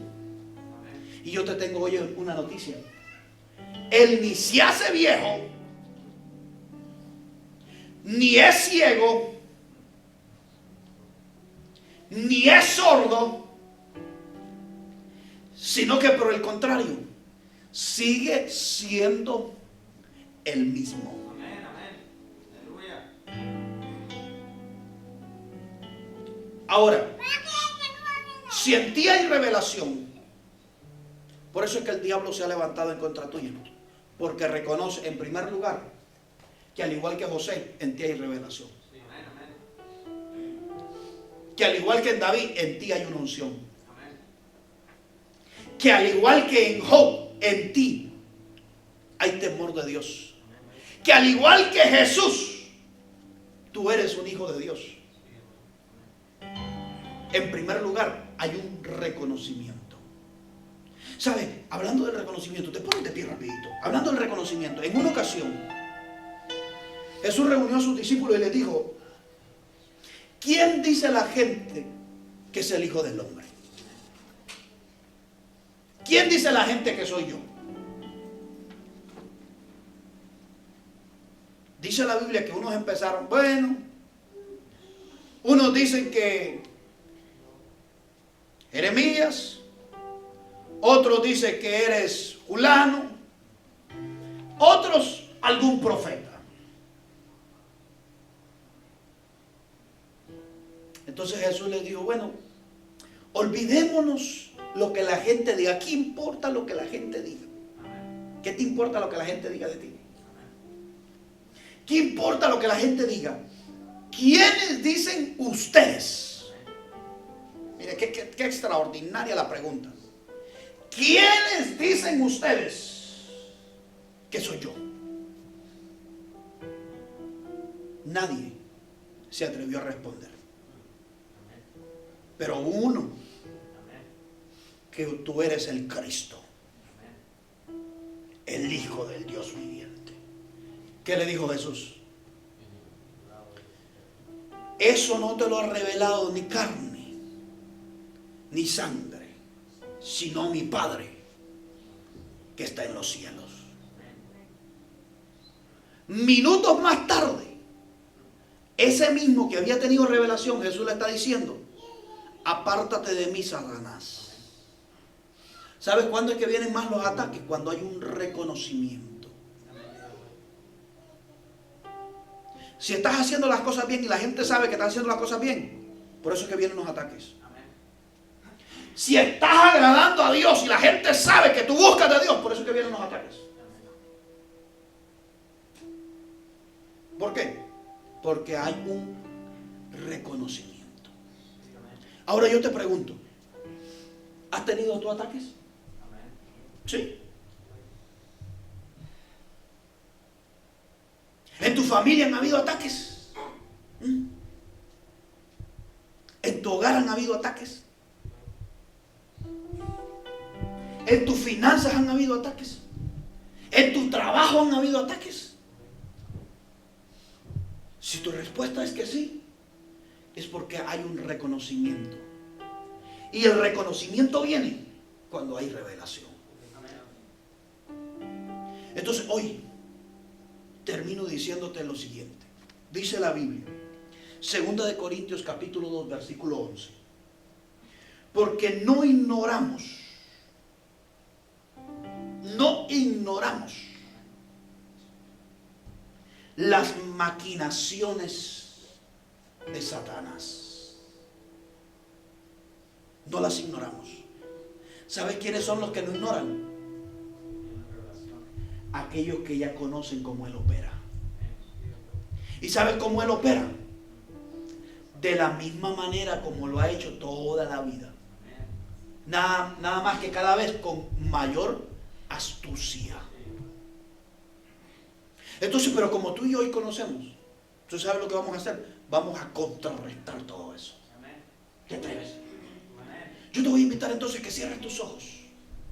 Y yo te tengo hoy una noticia. Él ni se hace viejo, ni es ciego, ni es sordo, sino que por el contrario, sigue siendo el mismo. Amén, amén. Aleluya. Ahora, si en ti hay revelación, por eso es que el diablo se ha levantado en contra tuya, porque reconoce en primer lugar que al igual que José, en ti hay revelación. Sí, amén, amén. Que al igual que en David, en ti hay una unción. Amén. Que al igual que en Job, en ti hay temor de Dios. Que al igual que Jesús, tú eres un hijo de Dios. En primer lugar, hay un reconocimiento. ¿Sabe? Hablando del reconocimiento, te pones de pie rapidito. Hablando del reconocimiento, en una ocasión, Jesús reunió a sus discípulos y les dijo: ¿quién dice la gente que es el Hijo del Hombre? ¿Quién dice la gente que soy yo? Dice la Biblia que unos empezaron, bueno, unos dicen que Jeremías, otros dicen que eres fulano, otros algún profeta. Entonces Jesús les dijo, bueno, olvidémonos lo que la gente diga. ¿Qué importa lo que la gente diga? ¿Qué te importa lo que la gente diga de ti? ¿Qué importa lo que la gente diga? ¿Quiénes dicen ustedes? Mire, qué extraordinaria la pregunta. ¿Quiénes dicen ustedes que soy yo? Nadie se atrevió a responder. Pero uno, que tú eres el Cristo, el Hijo del Dios viviente. ¿Qué le dijo Jesús? Eso no te lo ha revelado ni carne, ni sangre, sino mi Padre que está en los cielos. Minutos más tarde, ese mismo que había tenido revelación, Jesús le está diciendo: apártate de mí, Satanás. ¿Sabes cuándo es que vienen más los ataques? Cuando hay un reconocimiento. Si estás haciendo las cosas bien y la gente sabe que estás haciendo las cosas bien, por eso es que vienen los ataques. Si estás agradando a Dios y la gente sabe que tú buscas de Dios, por eso es que vienen los ataques. ¿Por qué? Porque hay un reconocimiento. Ahora yo te pregunto, ¿has tenido tú ataques? Sí. ¿En tu familia han habido ataques? ¿En tu hogar han habido ataques? ¿En tus finanzas han habido ataques? ¿En tu trabajo han habido ataques? Si tu respuesta es que sí, es porque hay un reconocimiento. Y el reconocimiento viene cuando hay revelación. Entonces hoy termino diciéndote lo siguiente. Dice la Biblia, 2 de Corintios capítulo 2 versículo 11. Porque no ignoramos las maquinaciones de Satanás. No las ignoramos. ¿Sabes quiénes son los que no ignoran? Aquellos que ya conocen cómo Él opera. ¿Y saben cómo Él opera? De la misma manera como lo ha hecho toda la vida. Nada más que cada vez con mayor astucia. Entonces, pero como tú y yo hoy conocemos, ¿tú sabes lo que vamos a hacer? Vamos a contrarrestar todo eso. ¿Te atreves? Yo te voy a invitar entonces que cierres tus ojos.